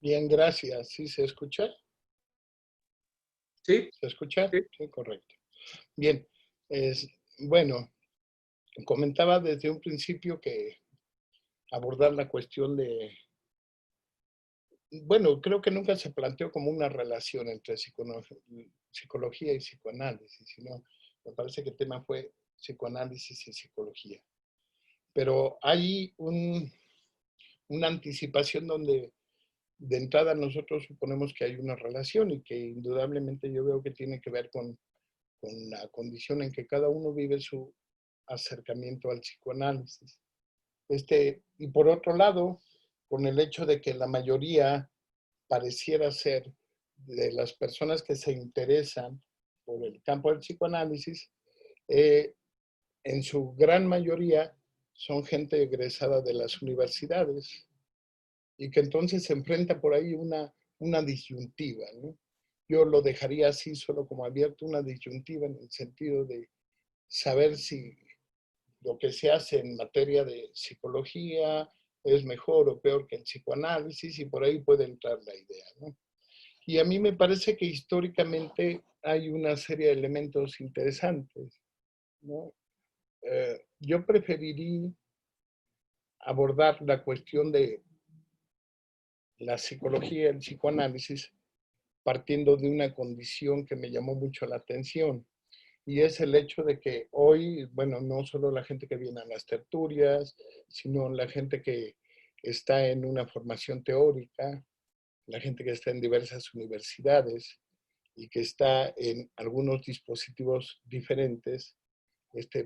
Bien, gracias. ¿Sí se escucha? ¿Sí? ¿Se escucha? Sí. Sí, correcto. Bien, bueno, comentaba desde un principio que abordar la cuestión de, bueno, creo que nunca se planteó como una relación entre psicología y psicoanálisis, sino me parece que el tema fue psicoanálisis y psicología. Pero hay una anticipación donde de entrada nosotros suponemos que hay una relación y que indudablemente yo veo que tiene que ver con la condición en que cada uno vive su acercamiento al psicoanálisis. Y por otro lado, con el hecho de que la mayoría pareciera ser de las personas que se interesan por el campo del psicoanálisis, en su gran mayoría son gente egresada de las universidades y que entonces se enfrenta por ahí una disyuntiva, ¿no? Yo lo dejaría así, solo como abierto, una disyuntiva en el sentido de saber si lo que se hace en materia de psicología es mejor o peor que el psicoanálisis, y por ahí puede entrar la idea, ¿no? Y a mí me parece que históricamente hay una serie de elementos interesantes, ¿no? Yo preferiría abordar la cuestión de la psicología y el psicoanálisis partiendo de una condición que me llamó mucho la atención, y es el hecho de que hoy, bueno, no solo la gente que viene a las tertulias, sino la gente que está en una formación teórica, la gente que está en diversas universidades y que está en algunos dispositivos diferentes,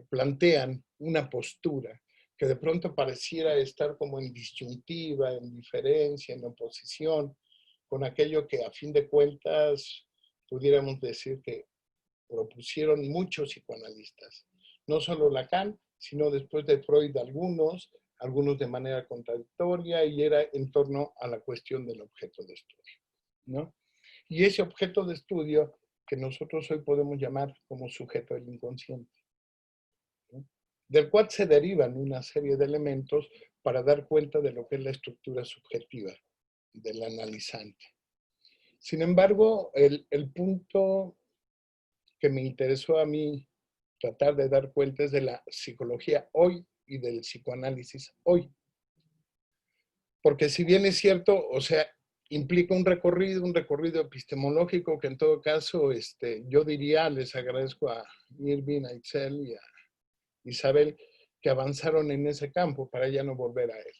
plantean una postura que de pronto pareciera estar como en disyuntiva, en diferencia, en oposición, con aquello que a fin de cuentas pudiéramos decir que propusieron muchos psicoanalistas. No solo Lacan, sino después de Freud algunos de manera contradictoria, y era en torno a la cuestión del objeto de estudio, ¿no? Y ese objeto de estudio que nosotros hoy podemos llamar como sujeto del inconsciente, ¿no? Del cual se derivan una serie de elementos para dar cuenta de lo que es la estructura subjetiva del analizante. Sin embargo, el punto que me interesó a mí tratar de dar cuenta es de la psicología hoy y del psicoanálisis hoy. Porque si bien es cierto, o sea, implica un recorrido epistemológico que en todo caso, yo diría, les agradezco a Irving, a Itzel y a Isabel que avanzaron en ese campo para ya no volver a él,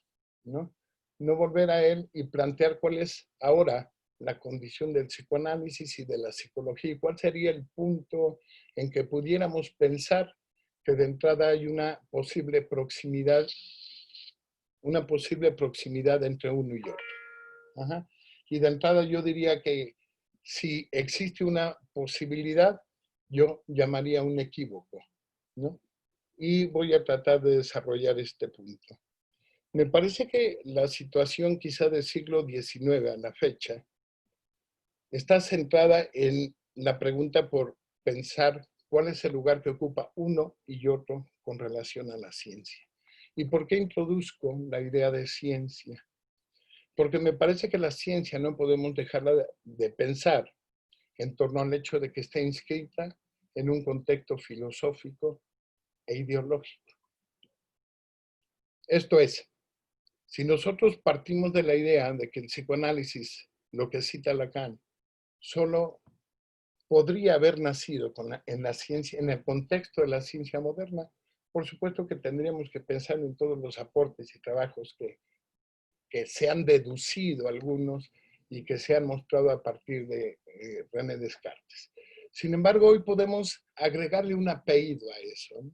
¿no? No volver a él y plantear cuál es ahora la condición del psicoanálisis y de la psicología, y cuál sería el punto en que pudiéramos pensar que de entrada hay una posible proximidad entre uno y otro. Ajá. Y de entrada yo diría que si existe una posibilidad, yo llamaría un equívoco, ¿no? Y voy a tratar de desarrollar este punto. Me parece que la situación quizá del siglo XIX a la fecha está centrada en la pregunta por pensar cuál es el lugar que ocupa uno y otro con relación a la ciencia. ¿Y por qué introduzco la idea de ciencia? Porque me parece que la ciencia no podemos dejarla de pensar en torno al hecho de que está inscrita en un contexto filosófico e ideológico. Esto es, si nosotros partimos de la idea de que el psicoanálisis, lo que cita Lacan, solo podría haber nacido en la ciencia, en el contexto de la ciencia moderna, por supuesto que tendríamos que pensar en todos los aportes y trabajos que se han deducido algunos y que se han mostrado a partir de René Descartes. Sin embargo, hoy podemos agregarle un apellido a eso, ¿no?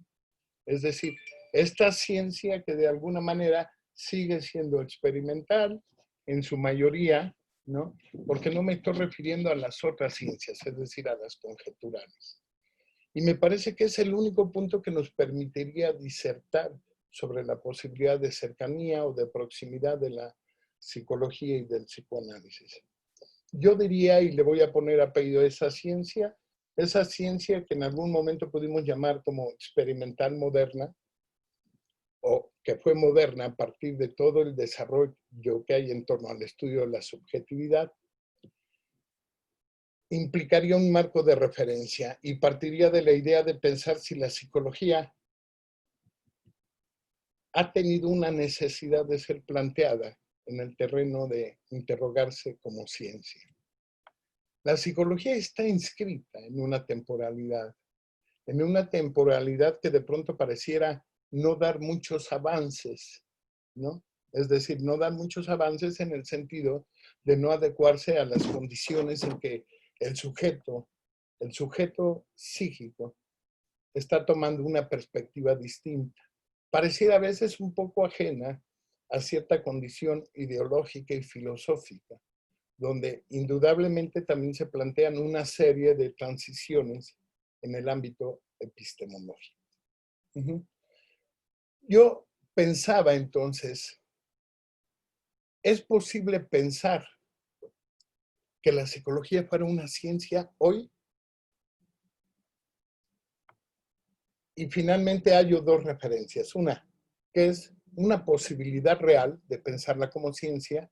Es decir, esta ciencia que de alguna manera sigue siendo experimental en su mayoría, ¿no? Porque no me estoy refiriendo a las otras ciencias, es decir, a las conjeturales. Y me parece que es el único punto que nos permitiría disertar sobre la posibilidad de cercanía o de proximidad de la psicología y del psicoanálisis. Yo diría, y le voy a poner apellido a esa ciencia que en algún momento pudimos llamar como experimental moderna, o que fue moderna a partir de todo el desarrollo que hay en torno al estudio de la subjetividad, implicaría un marco de referencia y partiría de la idea de pensar si la psicología ha tenido una necesidad de ser planteada en el terreno de interrogarse como ciencia. La psicología está inscrita en una temporalidad que de pronto pareciera no dar muchos avances, ¿no? Es decir, no dar muchos avances en el sentido de no adecuarse a las condiciones en que el sujeto psíquico está tomando una perspectiva distinta. Pareciera a veces un poco ajena a cierta condición ideológica y filosófica, donde indudablemente también se plantean una serie de transiciones en el ámbito epistemológico. Yo pensaba entonces, ¿es posible pensar que la psicología fuera una ciencia hoy? Y finalmente hallo dos referencias. Una, que es una posibilidad real de pensarla como ciencia,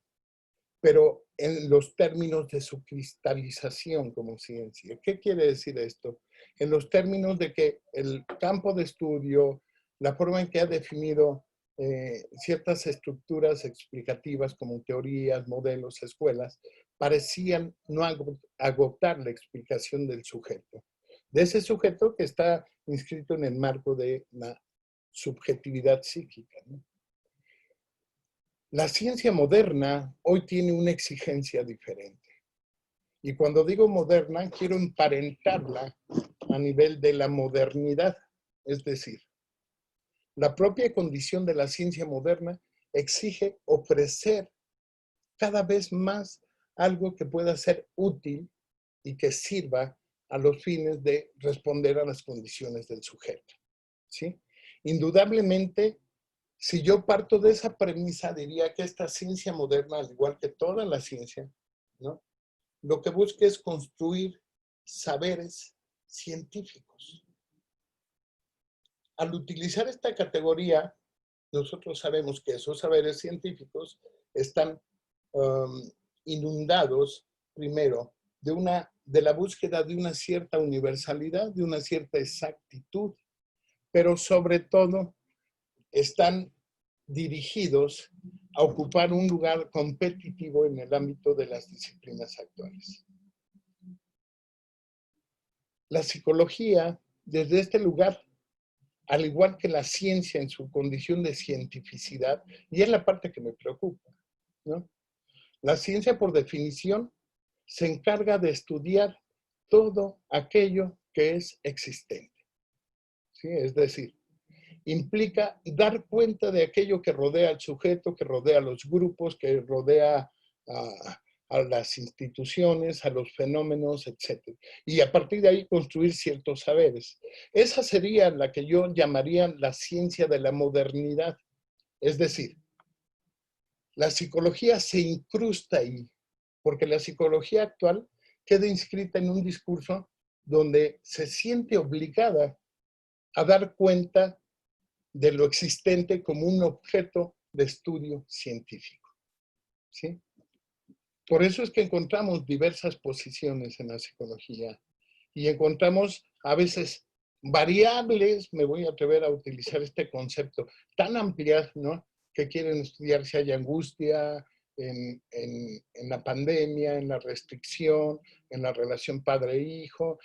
pero en los términos de su cristalización como ciencia. ¿Qué quiere decir esto? En los términos de que el campo de estudio, la forma en que ha definido ciertas estructuras explicativas como teorías, modelos, escuelas, parecían no agotar la explicación del sujeto. De ese sujeto que está inscrito en el marco de la subjetividad psíquica, ¿no? La ciencia moderna hoy tiene una exigencia diferente. Y cuando digo moderna, quiero emparentarla a nivel de la modernidad. Es decir, la propia condición de la ciencia moderna exige ofrecer cada vez más algo que pueda ser útil y que sirva a los fines de responder a las condiciones del sujeto, ¿sí? Indudablemente, si yo parto de esa premisa, diría que esta ciencia moderna, al igual que toda la ciencia, ¿no?, lo que busca es construir saberes científicos. Al utilizar esta categoría, nosotros sabemos que esos saberes científicos están inundados, primero, de la búsqueda de una cierta universalidad, de una cierta exactitud, pero sobre todo están dirigidos a ocupar un lugar competitivo en el ámbito de las disciplinas actuales. La psicología, desde este lugar, al igual que la ciencia en su condición de cientificidad, y es la parte que me preocupa, ¿no? La ciencia, por definición, se encarga de estudiar todo aquello que es existente, ¿sí? Es decir, implica dar cuenta de aquello que rodea al sujeto, que rodea a los grupos, que rodea a las instituciones, a los fenómenos, etc. Y a partir de ahí construir ciertos saberes. Esa sería la que yo llamaría la ciencia de la modernidad. Es decir, la psicología se incrusta ahí, porque la psicología actual queda inscrita en un discurso donde se siente obligada a dar cuenta de lo existente como un objeto de estudio científico, ¿sí? Por eso es que encontramos diversas posiciones en la psicología y encontramos a veces variables, me voy a atrever a utilizar este concepto, tan amplias, ¿no?, que quieren estudiar si hay angustia en la pandemia, en la restricción, en la relación padre-hijo,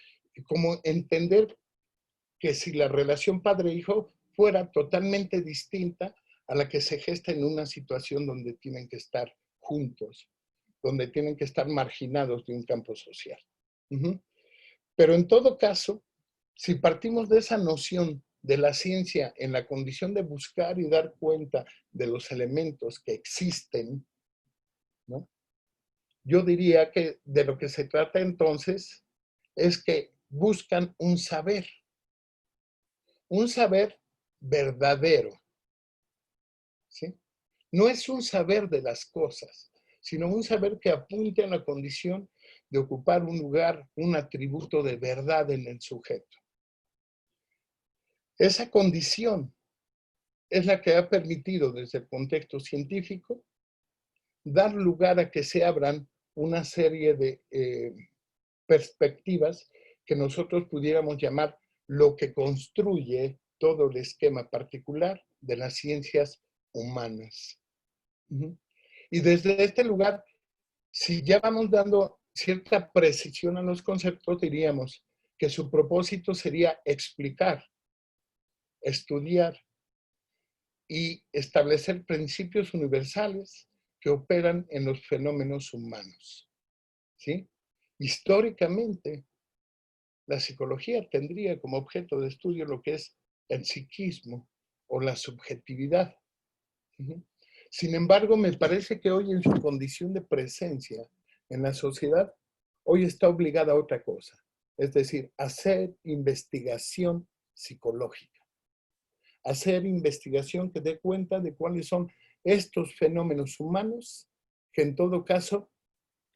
como entender que si la relación padre-hijo fuera totalmente distinta a la que se gesta en una situación donde tienen que estar juntos, donde tienen que estar marginados de un campo social. Pero en todo caso, si partimos de esa noción de la ciencia en la condición de buscar y dar cuenta de los elementos que existen, ¿no?, yo diría que de lo que se trata entonces es que buscan un saber verdadero, ¿sí? No es un saber de las cosas, sino un saber que apunte a la condición de ocupar un lugar, un atributo de verdad en el sujeto. Esa condición es la que ha permitido desde el contexto científico dar lugar a que se abran una serie de perspectivas que nosotros pudiéramos llamar lo que construye todo el esquema particular de las ciencias humanas. Y desde este lugar, si ya vamos dando cierta precisión a los conceptos, diríamos que su propósito sería explicar, estudiar y establecer principios universales que operan en los fenómenos humanos, ¿sí? Históricamente, la psicología tendría como objeto de estudio lo que es el psiquismo o la subjetividad. Sin embargo, me parece que hoy en su condición de presencia en la sociedad, hoy está obligada a otra cosa, es decir, hacer investigación psicológica, hacer investigación que dé cuenta de cuáles son estos fenómenos humanos que en todo caso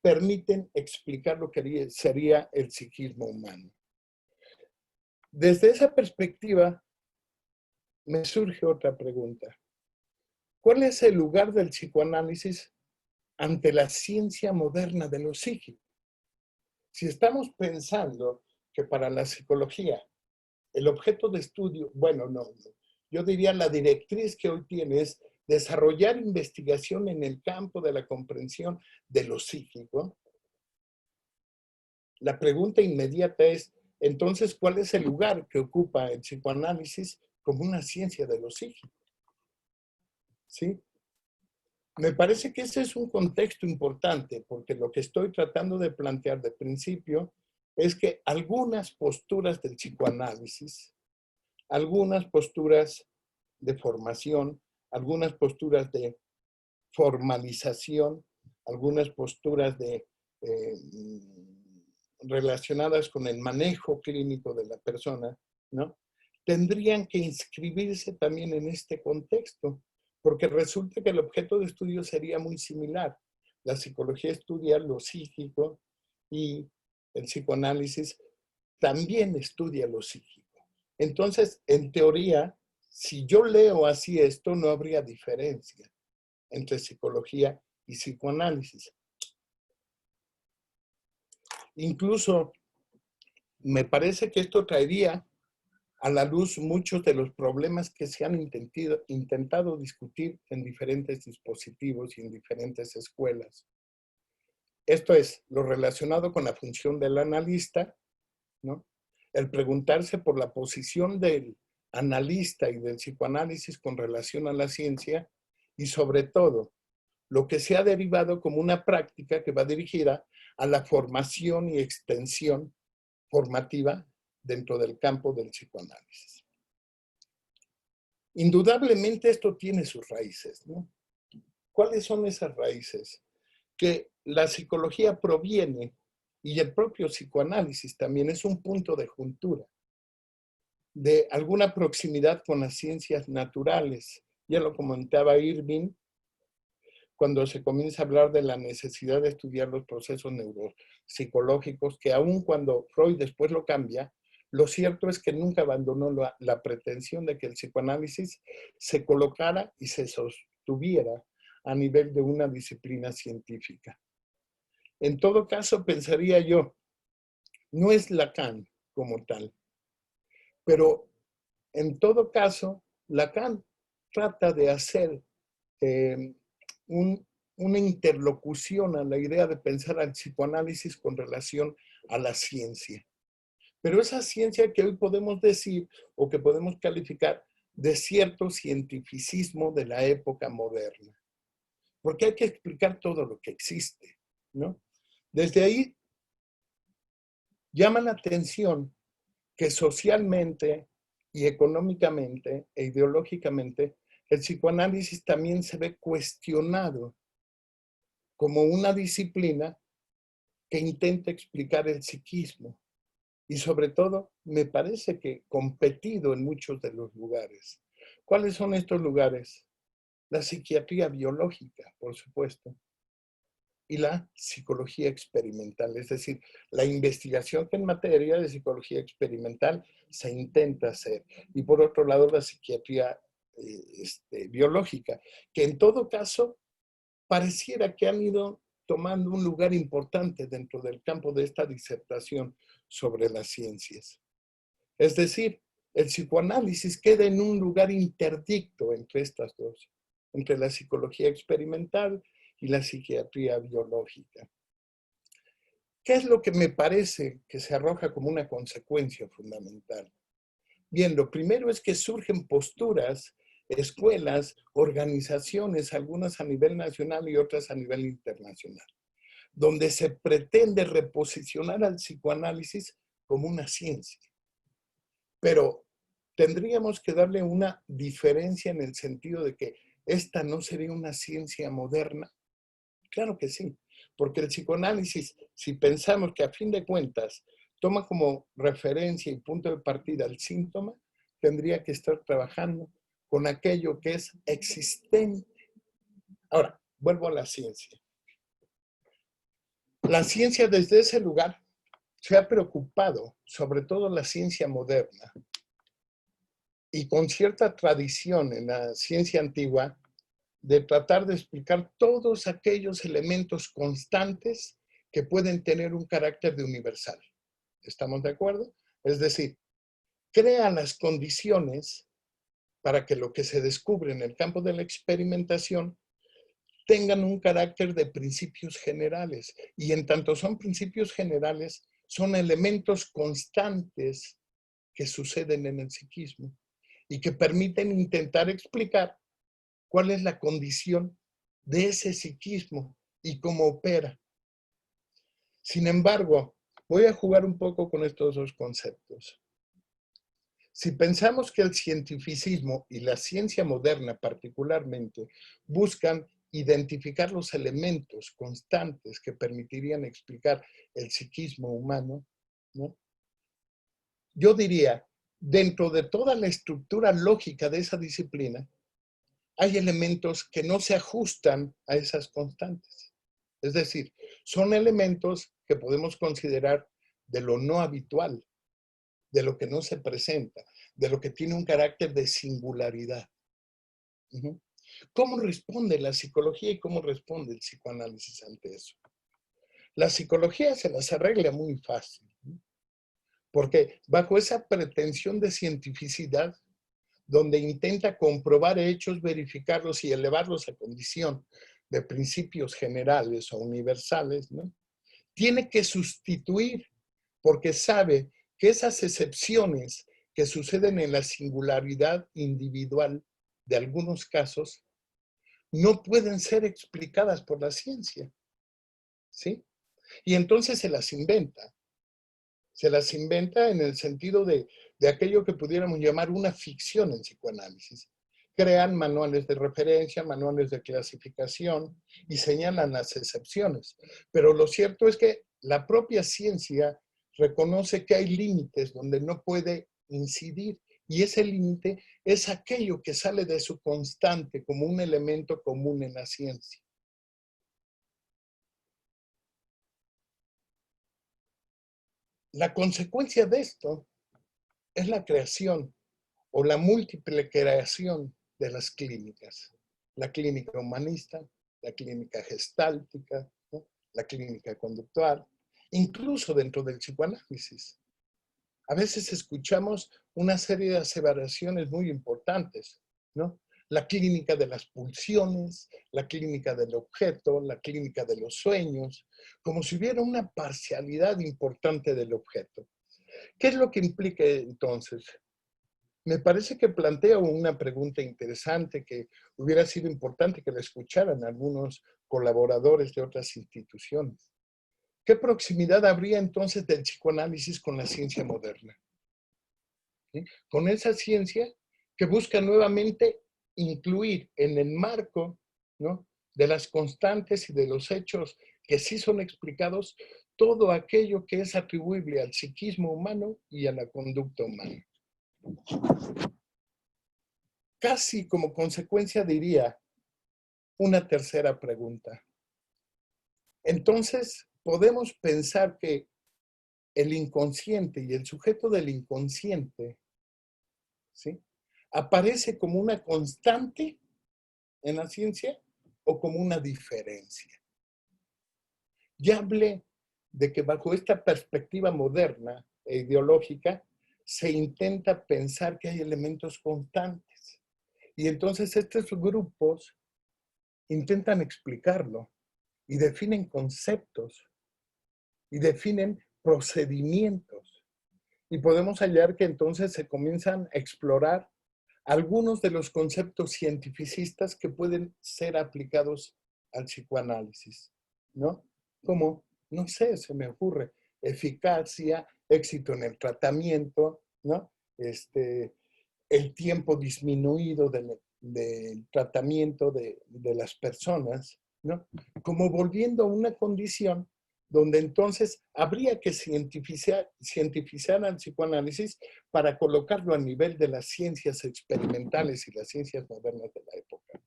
permiten explicar lo que sería el psiquismo humano. Desde esa perspectiva, me surge otra pregunta. ¿Cuál es el lugar del psicoanálisis ante la ciencia moderna de lo psíquico? Si estamos pensando que para la psicología el objeto de estudio, bueno, no, yo diría la directriz que hoy tiene es desarrollar investigación en el campo de la comprensión de lo psíquico, la pregunta inmediata es, entonces, ¿cuál es el lugar que ocupa el psicoanálisis como una ciencia de lo psíquico? ¿Sí? Me parece que ese es un contexto importante, porque lo que estoy tratando de plantear de principio es que algunas posturas del psicoanálisis, algunas posturas de formación, algunas posturas de formalización, algunas posturas de, relacionadas con el manejo clínico de la persona, ¿no? Tendrían que inscribirse también en este contexto, porque resulta que el objeto de estudio sería muy similar. La psicología estudia lo psíquico y el psicoanálisis también estudia lo psíquico. Entonces, en teoría, si yo leo así esto, no habría diferencia entre psicología y psicoanálisis. Incluso me parece que esto traería a la luz muchos de los problemas que se han intentado discutir en diferentes dispositivos y en diferentes escuelas. Esto es lo relacionado con la función del analista, ¿no? El preguntarse por la posición del analista y del psicoanálisis con relación a la ciencia y sobre todo lo que se ha derivado como una práctica que va dirigida a la formación y extensión formativa dentro del campo del psicoanálisis. Indudablemente esto tiene sus raíces, ¿no? ¿Cuáles son esas raíces? Que la psicología proviene, y el propio psicoanálisis también es un punto de juntura, de alguna proximidad con las ciencias naturales. Ya lo comentaba Irving, cuando se comienza a hablar de la necesidad de estudiar los procesos neuropsicológicos, que aun cuando Freud después lo cambia, lo cierto es que nunca abandonó la pretensión de que el psicoanálisis se colocara y se sostuviera a nivel de una disciplina científica. En todo caso, pensaría yo, no es Lacan como tal, pero en todo caso, Lacan trata de hacer una interlocución a la idea de pensar al psicoanálisis con relación a la ciencia. Pero esa ciencia que hoy podemos decir o que podemos calificar de cierto cientificismo de la época moderna. Porque hay que explicar todo lo que existe, ¿no? Desde ahí llama la atención que socialmente y económicamente e ideológicamente el psicoanálisis también se ve cuestionado como una disciplina que intenta explicar el psiquismo y sobre todo me parece que competido en muchos de los lugares. ¿Cuáles son estos lugares? La psiquiatría biológica, por supuesto, y la psicología experimental, es decir, la investigación que en materia de psicología experimental se intenta hacer. Y por otro lado, la psiquiatría biológica, que en todo caso pareciera que han ido tomando un lugar importante dentro del campo de esta disertación sobre las ciencias. Es decir, el psicoanálisis queda en un lugar interdicto entre estas dos, entre la psicología experimental y la psiquiatría biológica. ¿Qué es lo que me parece que se arroja como una consecuencia fundamental? Bien, lo primero es que surgen posturas, escuelas, organizaciones, algunas a nivel nacional y otras a nivel internacional, donde se pretende reposicionar al psicoanálisis como una ciencia. Pero tendríamos que darle una diferencia en el sentido de que esta no sería una ciencia moderna. Claro que sí, porque el psicoanálisis, si pensamos que a fin de cuentas toma como referencia y punto de partida el síntoma, tendría que estar trabajando con aquello que es existente. Ahora, vuelvo a la ciencia. La ciencia desde ese lugar se ha preocupado, sobre todo la ciencia moderna, y con cierta tradición en la ciencia antigua, de tratar de explicar todos aquellos elementos constantes que pueden tener un carácter de universal. ¿Estamos de acuerdo? Es decir, crea las condiciones para que lo que se descubre en el campo de la experimentación tengan un carácter de principios generales. Y en tanto son principios generales, son elementos constantes que suceden en el psiquismo y que permiten intentar explicar cuál es la condición de ese psiquismo y cómo opera. Sin embargo, voy a jugar un poco con estos dos conceptos. Si pensamos que el cientificismo y la ciencia moderna particularmente buscan identificar los elementos constantes que permitirían explicar el psiquismo humano, ¿no? Yo diría, dentro de toda la estructura lógica de esa disciplina, hay elementos que no se ajustan a esas constantes. Es decir, son elementos que podemos considerar de lo no habitual, de lo que no se presenta, de lo que tiene un carácter de singularidad. ¿Cómo responde la psicología y cómo responde el psicoanálisis ante eso? La psicología se las arregla muy fácil, porque bajo esa pretensión de cientificidad, donde intenta comprobar hechos, verificarlos y elevarlos a condición de principios generales o universales, ¿no? Tiene que sustituir, porque sabe que esas excepciones que suceden en la singularidad individual de algunos casos no pueden ser explicadas por la ciencia, ¿sí? Y entonces se las inventa. Se las inventa en el sentido de aquello que pudiéramos llamar una ficción en psicoanálisis. Crean manuales de referencia, manuales de clasificación y señalan las excepciones. Pero lo cierto es que la propia ciencia reconoce que hay límites donde no puede incidir y ese límite es aquello que sale de su constante como un elemento común en la ciencia. La consecuencia de esto es la creación o la múltiple creación de las clínicas. La clínica humanista, la clínica gestáltica, ¿no? La clínica conductual, incluso dentro del psicoanálisis. A veces escuchamos una serie de aseveraciones muy importantes, ¿no? La clínica de las pulsiones, la clínica del objeto, la clínica de los sueños, como si hubiera una parcialidad importante del objeto. ¿Qué es lo que implica entonces? Me parece que plantea una pregunta interesante que hubiera sido importante que la escucharan algunos colaboradores de otras instituciones. ¿Qué proximidad habría entonces del psicoanálisis con la ciencia moderna? ¿Sí? Con esa ciencia que busca nuevamente incluir en el marco, ¿no?, de las constantes y de los hechos que sí son explicados todo aquello que es atribuible al psiquismo humano y a la conducta humana. Casi como consecuencia diría una tercera pregunta. Entonces, podemos pensar que el inconsciente y el sujeto del inconsciente, ¿sí?, aparece como una constante en la ciencia o como una diferencia. Ya hablé de que bajo esta perspectiva moderna e ideológica se intenta pensar que hay elementos constantes. Y entonces estos grupos intentan explicarlo y definen conceptos y definen procedimientos. Y podemos hallar que entonces se comienzan a explorar algunos de los conceptos cientificistas que pueden ser aplicados al psicoanálisis, ¿no? Como, no sé, se me ocurre, eficacia, éxito en el tratamiento, ¿no? El tiempo disminuido del tratamiento de las personas, ¿no? Como volviendo a una condición donde entonces habría que cientificar al psicoanálisis para colocarlo a nivel de las ciencias experimentales y las ciencias modernas de la época.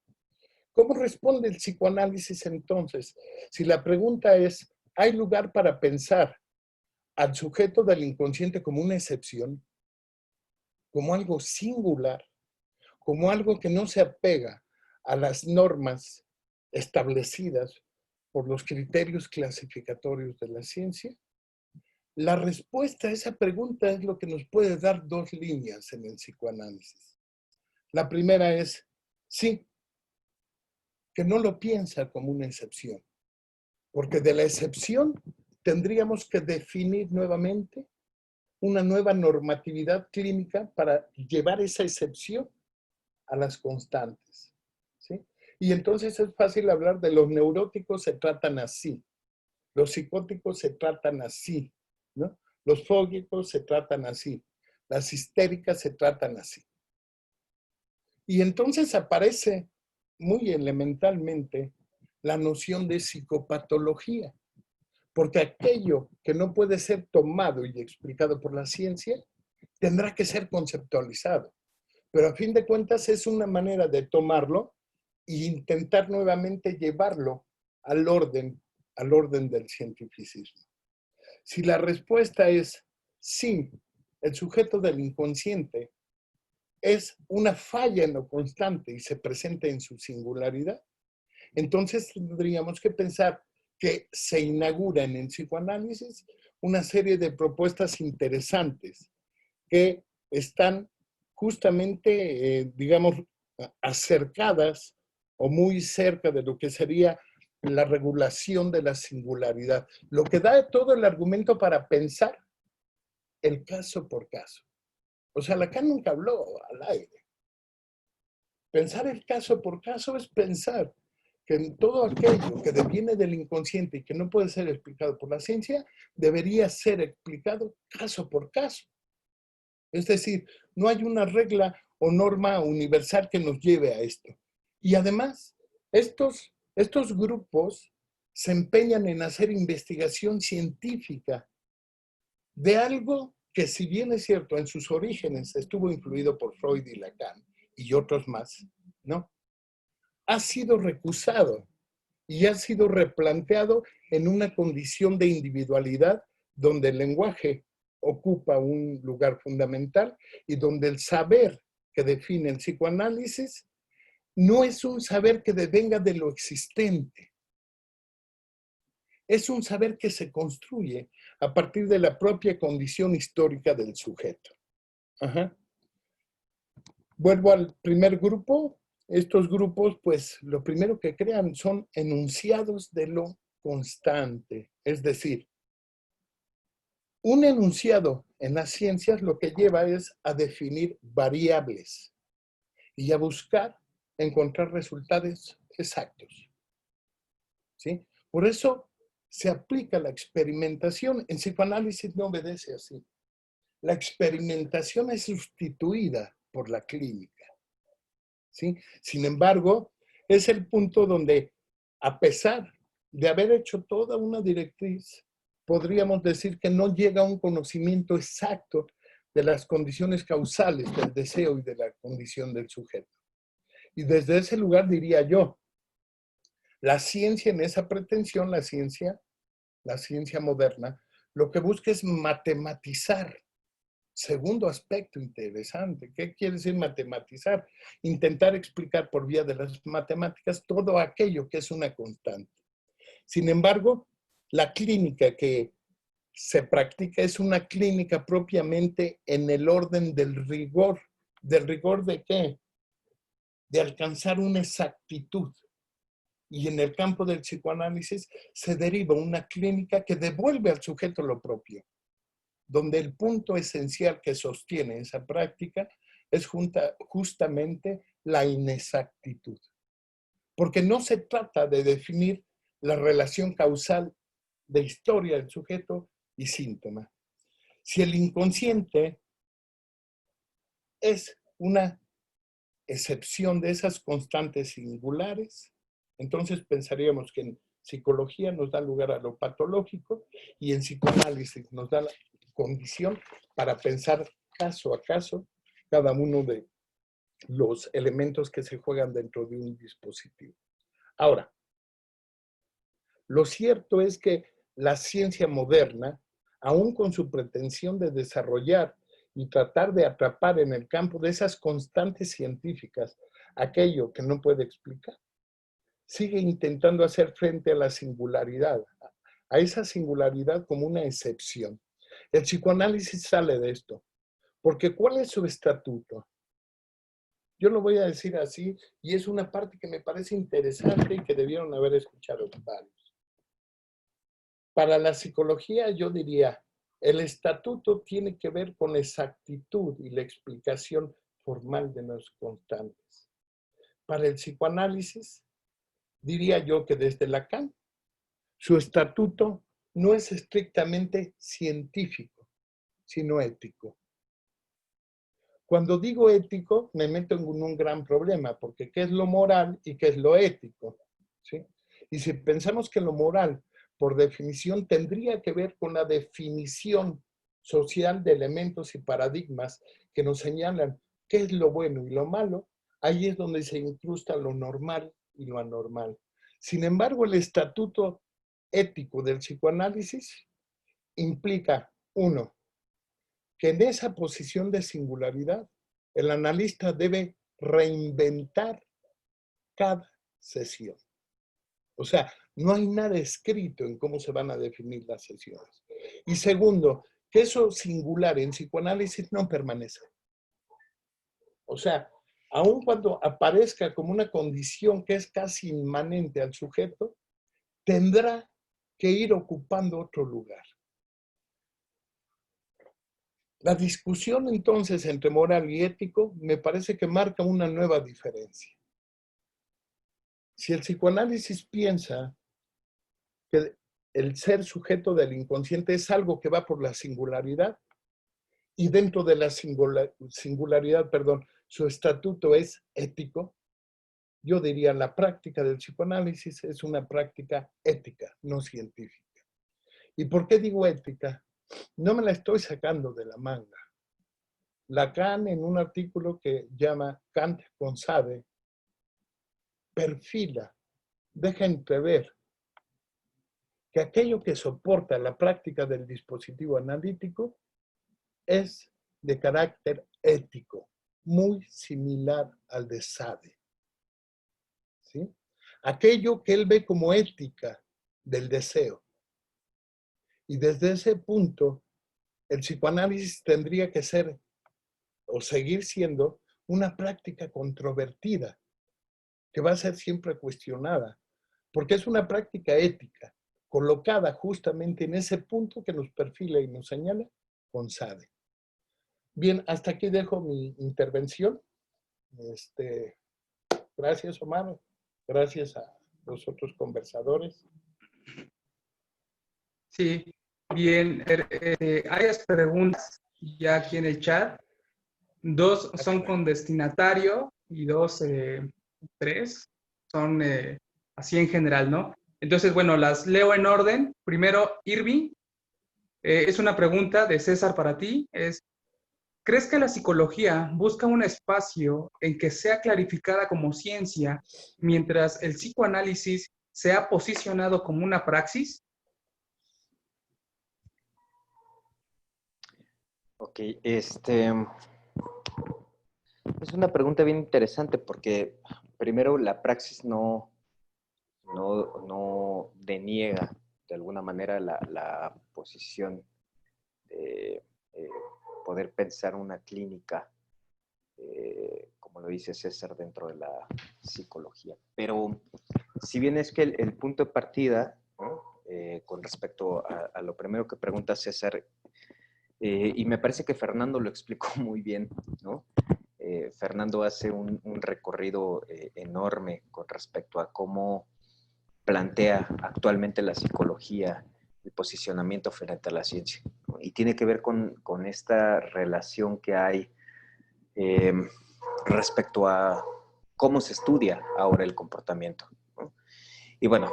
¿Cómo responde el psicoanálisis entonces? Si la pregunta es, ¿hay lugar para pensar al sujeto del inconsciente como una excepción, como algo singular, como algo que no se apega a las normas establecidas por los criterios clasificatorios de la ciencia? La respuesta a esa pregunta es lo que nos puede dar dos líneas en el psicoanálisis. La primera es, sí, que no lo piensa como una excepción, porque de la excepción tendríamos que definir nuevamente una nueva normatividad clínica para llevar esa excepción a las constantes, ¿sí? Y entonces es fácil hablar de los neuróticos se tratan así, los psicóticos se tratan así, ¿no? Los fóbicos se tratan así, las histéricas se tratan así. Y entonces aparece muy elementalmente la noción de psicopatología, porque aquello que no puede ser tomado y explicado por la ciencia tendrá que ser conceptualizado. Pero a fin de cuentas es una manera de tomarlo e intentar nuevamente llevarlo al orden del cientificismo. Si la respuesta es sí, el sujeto del inconsciente es una falla en lo constante y se presenta en su singularidad, entonces tendríamos que pensar que se inaugura en el psicoanálisis una serie de propuestas interesantes que están justamente, digamos, acercadas o muy cerca de lo que sería la regulación de la singularidad, lo que da todo el argumento para pensar el caso por caso. O sea, Lacan nunca habló al aire. Pensar el caso por caso es pensar que en todo aquello que deviene del inconsciente y que no puede ser explicado por la ciencia, debería ser explicado caso por caso. Es decir, no hay una regla o norma universal que nos lleve a esto. Y además, estos grupos se empeñan en hacer investigación científica de algo que, si bien es cierto, en sus orígenes estuvo influido por Freud y Lacan y otros más, ¿no? Ha sido recusado y ha sido replanteado en una condición de individualidad donde el lenguaje ocupa un lugar fundamental y donde el saber que define el psicoanálisis no es un saber que devenga de lo existente. Es un saber que se construye a partir de la propia condición histórica del sujeto. Ajá. Vuelvo al primer grupo. Estos grupos, pues, lo primero que crean son enunciados de lo constante. Es decir, un enunciado en las ciencias lo que lleva es a definir variables y a buscar encontrar resultados exactos, ¿sí? Por eso se aplica la experimentación. En psicoanálisis no obedece así. La experimentación es sustituida por la clínica, ¿sí? Sin embargo, es el punto donde, a pesar de haber hecho toda una directriz, podríamos decir que no llega a un conocimiento exacto de las condiciones causales del deseo y de la condición del sujeto. Y desde ese lugar diría yo, la ciencia en esa pretensión, la ciencia moderna, lo que busca es matematizar. Segundo aspecto interesante. ¿Qué quiere decir matematizar? Intentar explicar por vía de las matemáticas todo aquello que es una constante. Sin embargo, la clínica que se practica es una clínica propiamente en el orden del rigor. ¿Del rigor de qué? De alcanzar una exactitud. Y en el campo del psicoanálisis se deriva una clínica que devuelve al sujeto lo propio, donde el punto esencial que sostiene esa práctica es justamente la inexactitud. Porque no se trata de definir la relación causal de historia del sujeto y síntoma. Si el inconsciente es una excepción de esas constantes singulares, entonces pensaríamos que en psicología nos da lugar a lo patológico y en psicoanálisis nos da la condición para pensar caso a caso cada uno de los elementos que se juegan dentro de un dispositivo. Ahora, lo cierto es que la ciencia moderna, aún con su pretensión de desarrollar y tratar de atrapar en el campo de esas constantes científicas aquello que no puede explicar, sigue intentando hacer frente a la singularidad, a esa singularidad como una excepción. El psicoanálisis sale de esto, porque ¿cuál es su estatuto? Yo lo voy a decir así, y es una parte que me parece interesante y que debieron haber escuchado varios. Para la psicología, yo diría, el estatuto tiene que ver con la exactitud y la explicación formal de los constantes. Para el psicoanálisis, diría yo que desde Lacan, su estatuto no es estrictamente científico, sino ético. Cuando digo ético, me meto en un gran problema, porque ¿qué es lo moral y qué es lo ético? ¿Sí? Y si pensamos que lo moral, por definición, tendría que ver con la definición social de elementos y paradigmas que nos señalan qué es lo bueno y lo malo, ahí es donde se incrusta lo normal y lo anormal. Sin embargo, el estatuto ético del psicoanálisis implica, uno, que en esa posición de singularidad, el analista debe reinventar cada sesión. O sea, no hay nada escrito en cómo se van a definir las sesiones. Y segundo, que eso singular en psicoanálisis no permanece. O sea, aun cuando aparezca como una condición que es casi inmanente al sujeto, tendrá que ir ocupando otro lugar. La discusión entonces entre moral y ético me parece que marca una nueva diferencia. Si el psicoanálisis piensa que el ser sujeto del inconsciente es algo que va por la singularidad y dentro de la singularidad, su estatuto es ético, yo diría la práctica del psicoanálisis es una práctica ética, no científica. ¿Y por qué digo ética? No me la estoy sacando de la manga. Lacan, en un artículo que llama Kant con Sade, perfila, deja entrever que aquello que soporta la práctica del dispositivo analítico es de carácter ético, muy similar al de Sade. ¿Sí? Aquello que él ve como ética del deseo. Y desde ese punto, el psicoanálisis tendría que ser o seguir siendo una práctica controvertida, que va a ser siempre cuestionada, porque es una práctica ética, colocada justamente en ese punto que nos perfila y nos señala con Sade. Bien, hasta aquí dejo mi intervención. Gracias, Omar. Gracias a los otros conversadores. Sí, bien. Hay varias preguntas ya aquí en el chat. Dos son con destinatario y tres son así en general, ¿no? Entonces, bueno, las leo en orden. Primero, Irving, es una pregunta de César para ti. ¿Crees que la psicología busca un espacio en que sea clarificada como ciencia, mientras el psicoanálisis se ha posicionado como una praxis? Ok, es una pregunta bien interesante porque primero la praxis no deniega de alguna manera la posición de poder pensar una clínica, como lo dice César, dentro de la psicología. Pero si bien es que el punto de partida, ¿no? Con respecto a lo primero que pregunta César, y me parece que Fernando lo explicó muy bien, ¿no? Fernando hace un recorrido enorme con respecto a cómo plantea actualmente la psicología el posicionamiento frente a la ciencia, ¿no? Y tiene que ver con esta relación que hay respecto a cómo se estudia ahora el comportamiento, ¿no? Y bueno,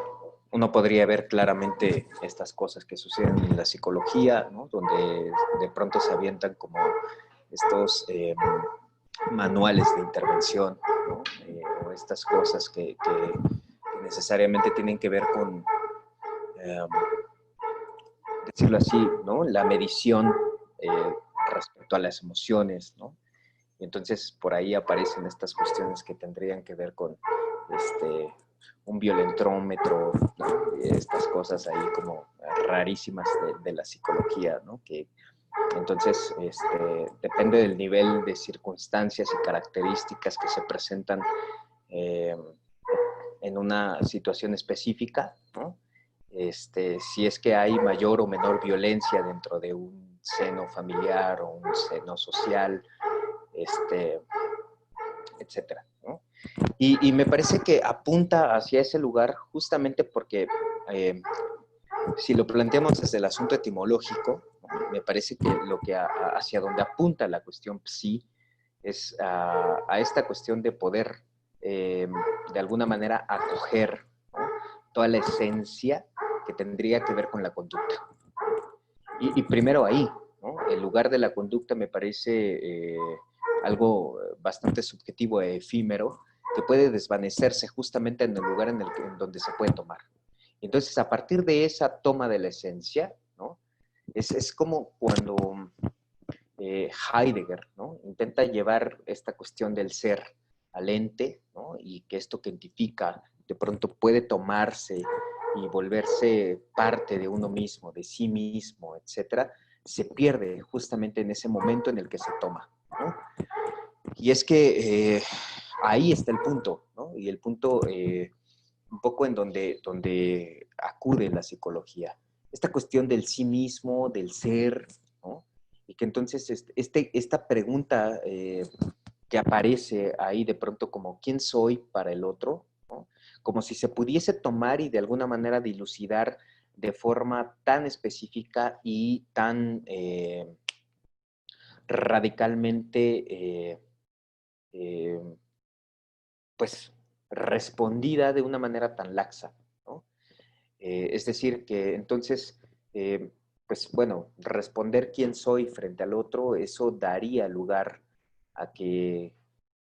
uno podría ver claramente estas cosas que suceden en la psicología, ¿no? Donde de pronto se avientan como estos manuales de intervención, ¿no? O estas cosas que necesariamente tienen que ver con, decirlo así, ¿no? La medición respecto a las emociones, ¿no? Y entonces por ahí aparecen estas cuestiones que tendrían que ver con un violentrómetro, ¿no? Estas cosas ahí como rarísimas de la psicología, ¿no? Que entonces depende del nivel de circunstancias y características que se presentan en una situación específica, ¿no? Si es que hay mayor o menor violencia dentro de un seno familiar o un seno social, etcétera, ¿no? Y me parece que apunta hacia ese lugar justamente porque si lo planteamos desde el asunto etimológico, me parece que hacia donde apunta la cuestión psi es a esta cuestión de poder de alguna manera acoger, ¿no? Toda la esencia que tendría que ver con la conducta. Y primero ahí, ¿no? El lugar de la conducta me parece algo bastante subjetivo e efímero que puede desvanecerse justamente en el lugar en donde se puede tomar. Entonces, a partir de esa toma de la esencia, ¿no? Es como cuando Heidegger, ¿no? Intenta llevar esta cuestión del ser al ente, ¿no? Y que esto que identifica de pronto puede tomarse y volverse parte de uno mismo, de sí mismo, etcétera, se pierde justamente en ese momento en el que se toma, ¿no? Y es que ahí está el punto, ¿no? Y el punto un poco en donde acude la psicología. Esta cuestión del sí mismo, del ser, ¿no? Y que entonces esta pregunta que aparece ahí de pronto como ¿quién soy para el otro? ¿No? Como si se pudiese tomar y de alguna manera dilucidar de forma tan específica y tan radicalmente pues respondida de una manera tan laxa, ¿no? Es decir, que entonces, pues bueno, responder quién soy frente al otro, eso daría lugar a que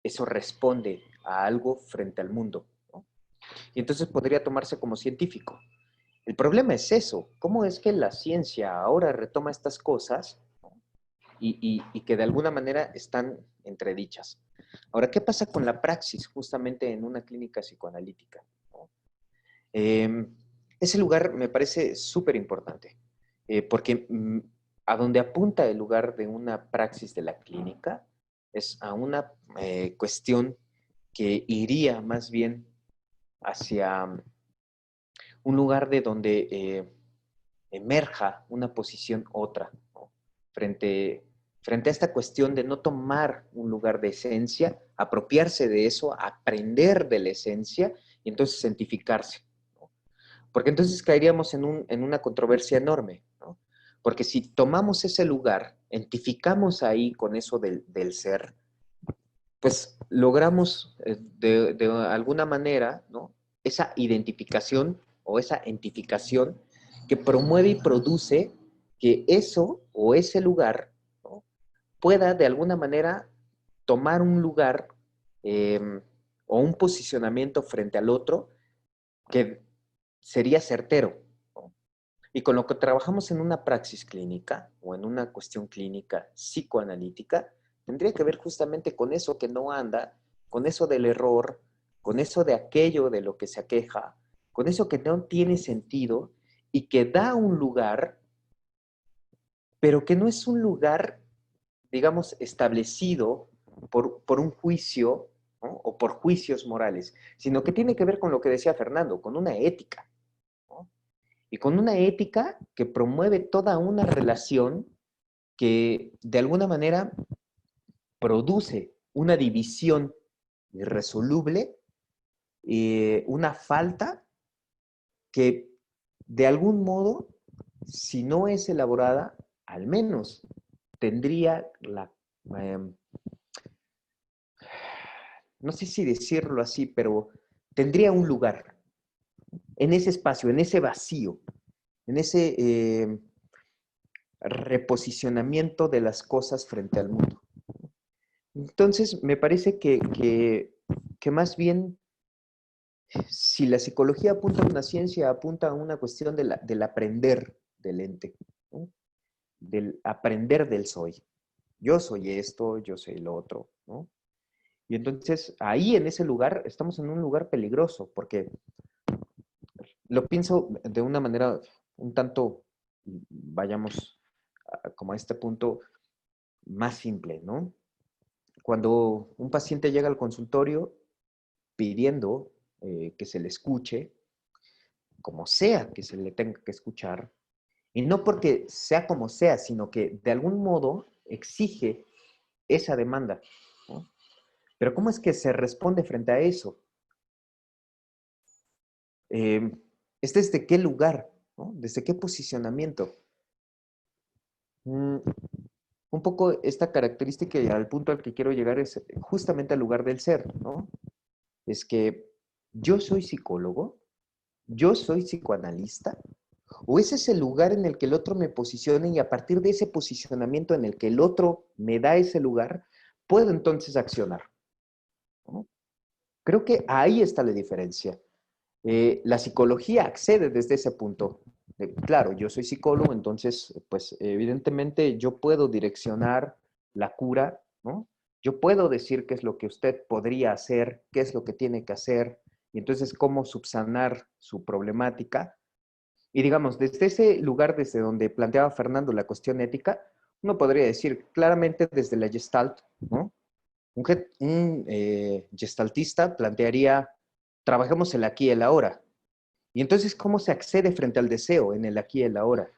eso responde a algo frente al mundo, ¿no? Y entonces podría tomarse como científico. El problema es eso, ¿cómo es que la ciencia ahora retoma estas cosas, ¿no? y que de alguna manera están entredichas? Ahora, ¿qué pasa con la praxis justamente en una clínica psicoanalítica, ¿no? Ese lugar me parece súper importante, porque a donde apunta el lugar de una praxis de la clínica es a una cuestión que iría más bien hacia un lugar de donde emerja una posición otra, ¿no? frente a esta cuestión de no tomar un lugar de esencia, apropiarse de eso, aprender de la esencia y entonces cientificarse, ¿no? Porque entonces caeríamos en una controversia enorme, ¿no? Porque si tomamos ese lugar, identificamos ahí con eso del ser, pues logramos de alguna manera, ¿no? Esa identificación o esa identificación que promueve y produce que eso o ese lugar, ¿no? pueda de alguna manera tomar un lugar o un posicionamiento frente al otro que sería certero, ¿no? Y con lo que trabajamos en una praxis clínica o en una cuestión clínica psicoanalítica, tendría que ver justamente con eso que no anda, con eso del error, con eso de aquello de lo que se aqueja, con eso que no tiene sentido y que da un lugar, pero que no es un lugar, digamos, establecido por un juicio, ¿no? o por juicios morales, sino que tiene que ver con lo que decía Fernando, con una ética, ¿no? Y con una ética que promueve toda una relación que de alguna manera produce una división irresoluble, una falta que de algún modo, si no es elaborada, al menos tendría eh, no sé si decirlo así, pero tendría un lugar en ese espacio, en ese vacío, en ese reposicionamiento de las cosas frente al mundo. Entonces, me parece que más bien, si la psicología apunta a una ciencia, apunta a una cuestión del aprender del ente, ¿no? Del aprender del soy. Yo soy esto, yo soy lo otro, ¿no? Y entonces ahí en ese lugar estamos en un lugar peligroso porque lo pienso de una manera un tanto, vayamos como a este punto más simple, ¿no? Cuando un paciente llega al consultorio pidiendo que se le escuche, como sea que se le tenga que escuchar, y no porque sea como sea, sino que de algún modo exige esa demanda, ¿no? Pero ¿cómo es que se responde frente a eso? Eh, ¿Es desde qué lugar? ¿No? ¿Desde qué posicionamiento? Mm, un poco esta característica y al punto al que quiero llegar es justamente al lugar del ser, ¿no? Es que yo soy psicólogo, yo soy psicoanalista, o ese es el lugar en el que el otro me posiciona y a partir de ese posicionamiento en el que el otro me da ese lugar, puedo entonces accionar, ¿no? Creo que ahí está la diferencia. La psicología accede desde ese punto. Claro, yo soy psicólogo, entonces, pues evidentemente yo puedo direccionar la cura, ¿no? Yo puedo decir qué es lo que usted podría hacer, qué es lo que tiene que hacer, y entonces cómo subsanar su problemática. Y digamos, desde ese lugar, desde donde planteaba Fernando la cuestión ética, uno podría decir claramente desde la Gestalt, ¿no? Un gestaltista plantearía, trabajemos el aquí y el ahora. Y entonces, ¿cómo se accede frente al deseo en el aquí y el ahora?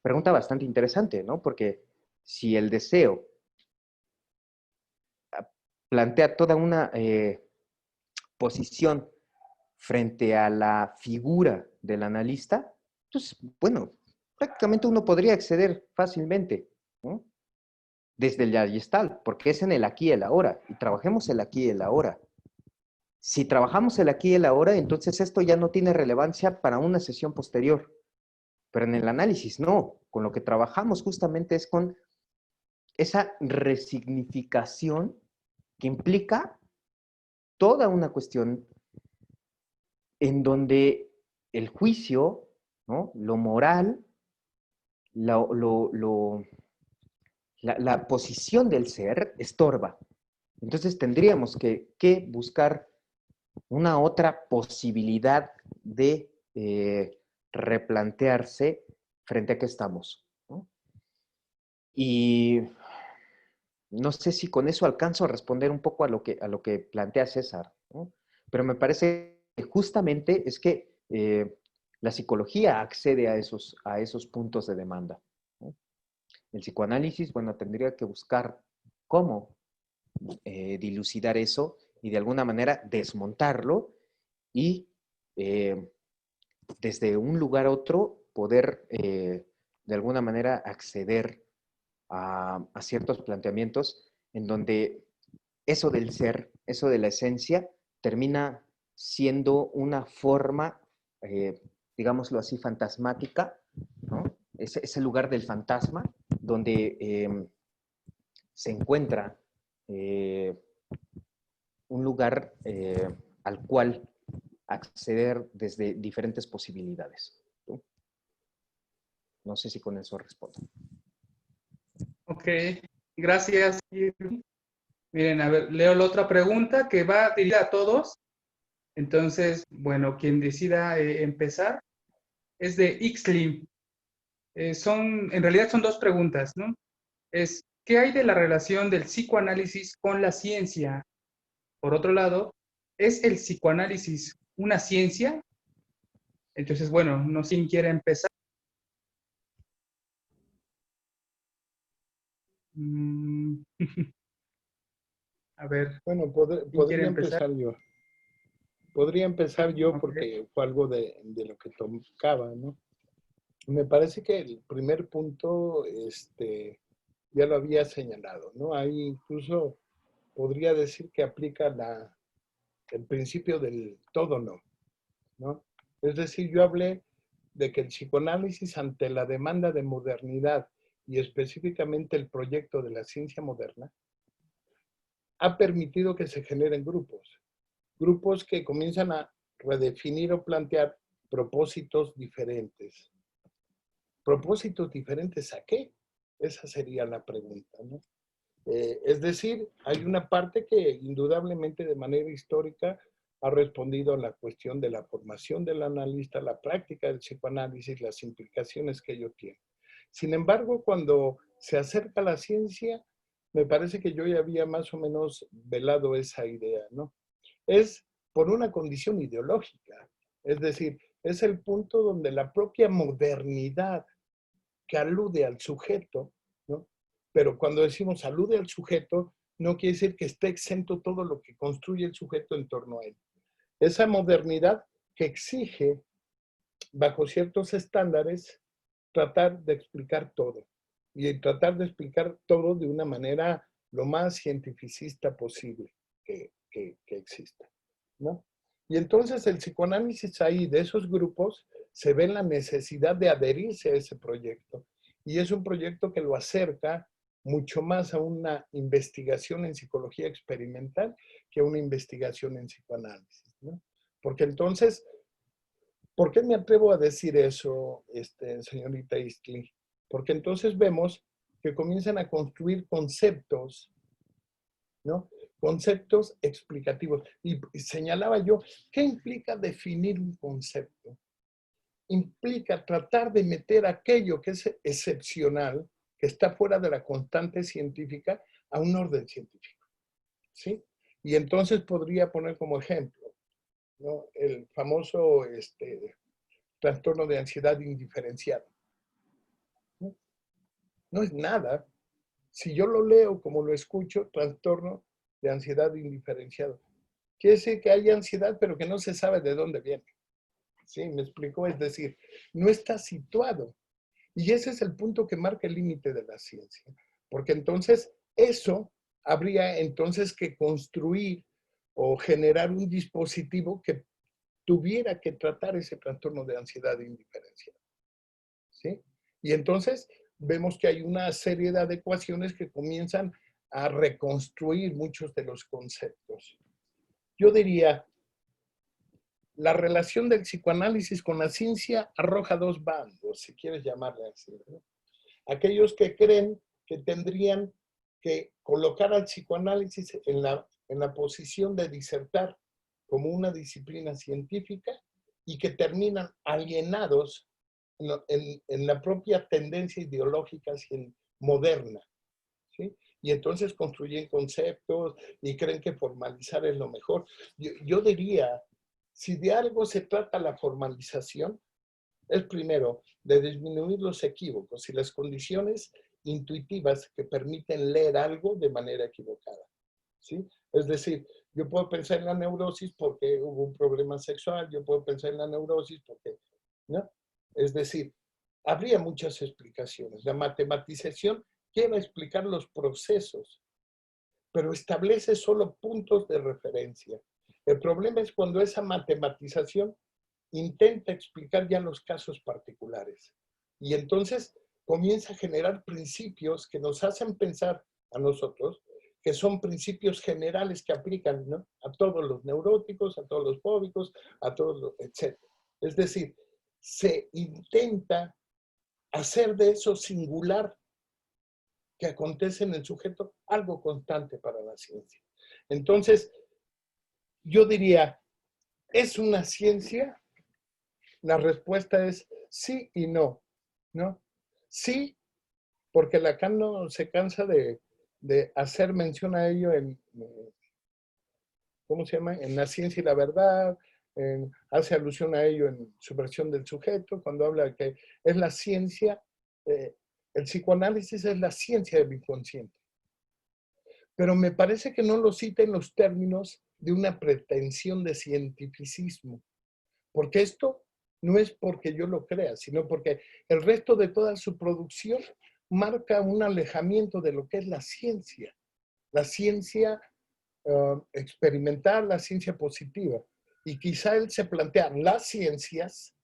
Pregunta bastante interesante, ¿no? Porque si el deseo plantea toda una posición frente a la figura del analista, entonces, bueno, prácticamente uno podría acceder fácilmente, ¿no? Desde el Gestalt, porque es en el aquí y el ahora, y trabajemos el aquí y el ahora. Si trabajamos el aquí y el ahora, entonces esto ya no tiene relevancia para una sesión posterior. Pero en el análisis no. Con lo que trabajamos justamente es con esa resignificación que implica toda una cuestión en donde el juicio, ¿no? Lo moral, la posición del ser estorba. Entonces tendríamos que buscar una otra posibilidad de replantearse frente a qué estamos, ¿no? Y no sé si con eso alcanzo a responder un poco a lo que plantea César, ¿no? Pero me parece que justamente es que la psicología accede a esos puntos de demanda, ¿no? El psicoanálisis, bueno, tendría que buscar cómo dilucidar eso y de alguna manera desmontarlo y desde un lugar a otro poder de alguna manera acceder a ciertos planteamientos en donde eso del ser, eso de la esencia, termina siendo una forma, digámoslo así, fantasmática, ¿no? Ese lugar del fantasma donde se encuentra un lugar al cual acceder desde diferentes posibilidades, ¿no? No sé si con eso respondo. Ok, gracias. Miren, a ver, leo la otra pregunta que va dirigida a todos. Entonces, bueno, quien decida empezar es de Ixlim. En realidad son dos preguntas, ¿no? ¿Qué hay de la relación del psicoanálisis con la ciencia? Por otro lado, ¿es el psicoanálisis una ciencia? Entonces, bueno, no sé quién quiere empezar. Mm, a ver, Bueno, ¿quién quiere empezar? Podría empezar yo Ok. porque fue algo de lo que tocaba, ¿no? Me parece que el primer punto, ya lo había señalado, ¿no? Ahí incluso podría decir que aplica el principio del todo no, ¿no? Es decir, yo hablé de que el psicoanálisis ante la demanda de modernidad y específicamente el proyecto de la ciencia moderna ha permitido que se generen grupos que comienzan a redefinir o plantear propósitos diferentes. ¿Propósitos diferentes a qué? Esa sería la pregunta, ¿no? Es decir, hay una parte que indudablemente de manera histórica ha respondido a la cuestión de la formación del analista, la práctica del psicoanálisis, las implicaciones que ello tiene. Sin embargo, cuando se acerca a la ciencia, me parece que yo ya había más o menos velado esa idea, ¿no? Es por una condición ideológica, es decir, es el punto donde la propia modernidad que alude al sujeto, ¿no? Pero cuando decimos alude al sujeto, no quiere decir que esté exento todo lo que construye el sujeto en torno a él. Esa modernidad que exige, bajo ciertos estándares, tratar de explicar todo. Y tratar de explicar todo de una manera lo más cientificista posible que exista, ¿no? Y entonces el psicoanálisis ahí de esos grupos se ve la necesidad de adherirse a ese proyecto. Y es un proyecto que lo acerca mucho más a una investigación en psicología experimental que a una investigación en psicoanálisis, ¿no? Porque entonces, ¿por qué me atrevo a decir eso, señorita Istli? Porque entonces vemos que comienzan a construir conceptos, ¿no? Conceptos explicativos. Y señalaba yo, ¿qué implica definir un concepto? Implica tratar de meter aquello que es excepcional, que está fuera de la constante científica, a un orden científico, ¿sí? Y entonces podría poner como ejemplo, ¿no? El famoso trastorno de ansiedad indiferenciada. ¿No? No es nada. Si yo lo leo como lo escucho, trastorno de ansiedad indiferenciada. Quiere decir que hay ansiedad, pero que no se sabe de dónde viene. ¿Sí? ¿Me explico? Es decir, no está situado. Y ese es el punto que marca el límite de la ciencia. Porque entonces eso habría entonces que construir o generar un dispositivo que tuviera que tratar ese trastorno de ansiedad indiferenciada. ¿Sí? Y entonces vemos que hay una serie de adecuaciones que comienzan a reconstruir muchos de los conceptos. Yo diría, la relación del psicoanálisis con la ciencia arroja dos bandos, si quieres llamarle así, ¿no? Aquellos que creen que tendrían que colocar al psicoanálisis en la posición de disertar como una disciplina científica y que terminan alienados en la propia tendencia ideológica moderna, ¿sí? Y entonces construyen conceptos y creen que formalizar es lo mejor. Yo diría, si de algo se trata la formalización, es primero de disminuir los equívocos y las condiciones intuitivas que permiten leer algo de manera equivocada, ¿sí? Es decir, yo puedo pensar en la neurosis porque hubo un problema sexual, yo puedo pensar en la neurosis porque, ¿no? Es decir, habría muchas explicaciones. La matematización quiere explicar los procesos, pero establece solo puntos de referencia. El problema es cuando esa matematización intenta explicar ya los casos particulares. Y entonces comienza a generar principios que nos hacen pensar a nosotros que son principios generales que aplican, ¿no? A todos los neuróticos, a todos los fóbicos, a todos los, etc. Es decir, se intenta hacer de eso singular que acontece en el sujeto algo constante para la ciencia. Entonces, yo diría, ¿es una ciencia? La respuesta es sí y no, ¿no? Sí, porque Lacan no se cansa de hacer mención a ello en, ¿cómo se llama? En La ciencia y la verdad, hace alusión a ello en su versión del sujeto, cuando habla de que es la ciencia, el psicoanálisis es la ciencia del inconsciente. Pero me parece que no lo cita en los términos de una pretensión de cientificismo, porque esto no es porque yo lo crea, sino porque el resto de toda su producción marca un alejamiento de lo que es la ciencia experimental, la ciencia positiva. Y quizá él se plantea las ciencias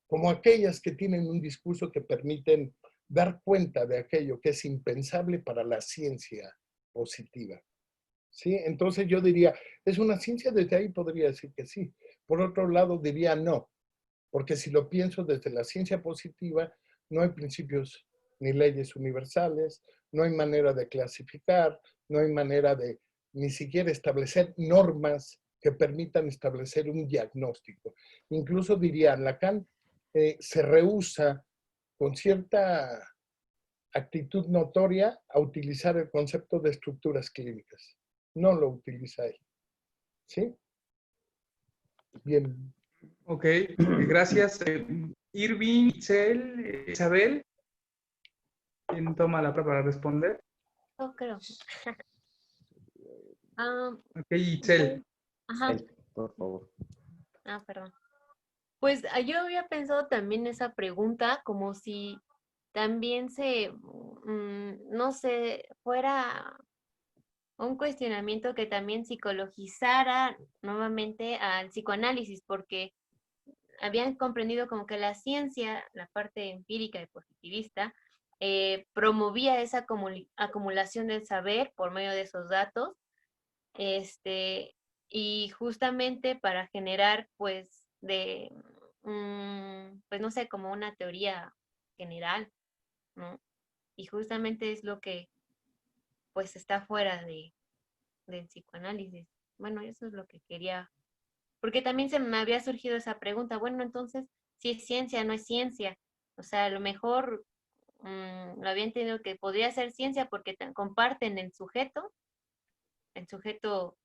como aquellas que tienen un discurso que permiten dar cuenta de aquello que es impensable para la ciencia positiva. ¿Sí? Entonces yo diría, ¿es una ciencia? Desde ahí podría decir que sí. Por otro lado diría no, porque si lo pienso desde la ciencia positiva, no hay principios ni leyes universales, no hay manera de clasificar, no hay manera de ni siquiera establecer normas que permitan establecer un diagnóstico. Incluso diría, Lacan se rehúsa con cierta actitud notoria a utilizar el concepto de estructuras clínicas. No lo utiliza él. ¿Sí? Bien. Ok, gracias. Irving, Itzel, Isabel, ¿quién toma la palabra para responder? Yo creo. Ah, Ok, Itzel. pues, ajá. Por favor. Perdón. Pues yo había pensado también esa pregunta como si también no sé, fuera un cuestionamiento que también psicologizara nuevamente al psicoanálisis, porque habían comprendido como que la ciencia, la parte empírica y positivista, promovía esa acumulación del saber por medio de esos datos, y justamente para generar, pues, pues no sé, como una teoría general, ¿no? Y justamente es lo que, pues, está fuera del psicoanálisis. Bueno, eso es lo que quería, porque también se me había surgido esa pregunta, bueno, entonces, si es ciencia, no es ciencia. O sea, a lo mejor lo había entendido que podría ser ciencia porque comparten el sujeto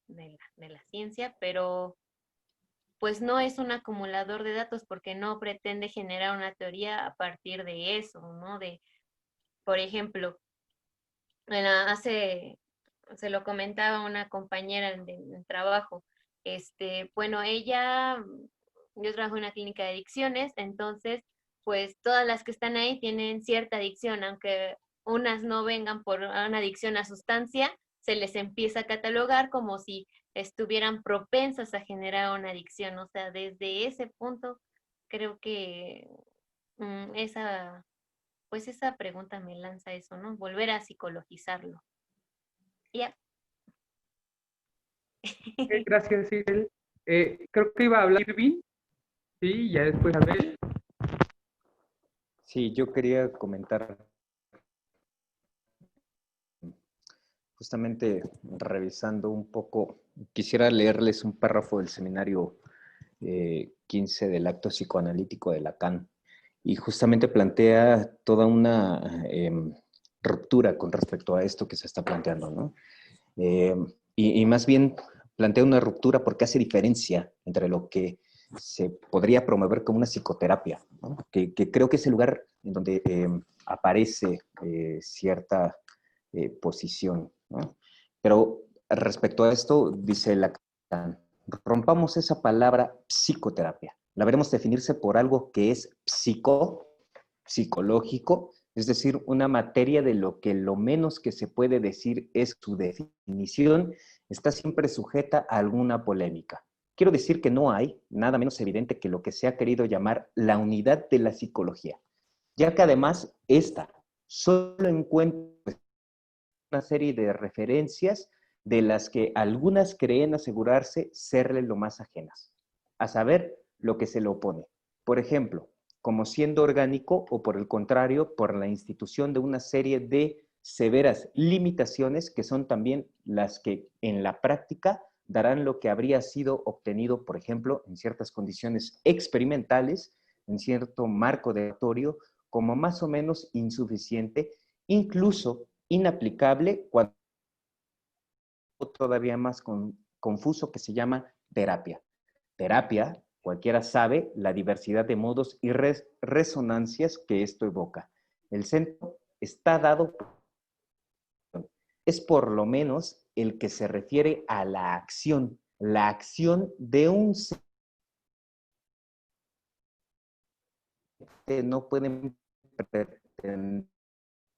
de la ciencia, pero pues no es un acumulador de datos porque no pretende generar una teoría a partir de eso, ¿no? Por ejemplo, se lo comentaba una compañera de trabajo, bueno, yo trabajo en una clínica de adicciones, entonces, pues todas las que están ahí tienen cierta adicción, aunque unas no vengan por una adicción a sustancia, se les empieza a catalogar como si estuvieran propensas a generar una adicción. O sea, desde ese punto, creo que pues esa pregunta me lanza eso, ¿no? Volver a psicologizarlo. Ya. Ok, gracias, Isabel. Creo que iba a hablar Irving, sí, ya después Abel. Sí, yo quería comentar, justamente revisando un poco, quisiera leerles un párrafo del seminario 15 del acto psicoanalítico de Lacan, y justamente plantea toda una ruptura con respecto a esto que se está planteando, ¿no? Y más bien plantea una ruptura porque hace diferencia entre lo que se podría promover como una psicoterapia, ¿no? Que creo que es el lugar en donde aparece cierta posición, ¿no? Pero respecto a esto, dice Lacan, rompamos esa palabra psicoterapia. La veremos definirse por algo que es psicológico, es decir, una materia de lo que lo menos que se puede decir es su definición, está siempre sujeta a alguna polémica. Quiero decir que no hay nada menos evidente que lo que se ha querido llamar la unidad de la psicología, ya que además esta solo encuentra una serie de referencias de las que algunas creen asegurarse serle lo más ajenas, a saber, lo que se le opone. Por ejemplo, como siendo orgánico o por el contrario, por la institución de una serie de severas limitaciones que son también las que en la práctica darán lo que habría sido obtenido, por ejemplo, en ciertas condiciones experimentales, en cierto marco de laboratorio, como más o menos insuficiente, incluso inaplicable, cuando todavía más confuso, que se llama terapia. Terapia, cualquiera sabe la diversidad de modos y resonancias que esto evoca. El centro está dado, es por lo menos el que se refiere a la acción de un ser que no pueden pretender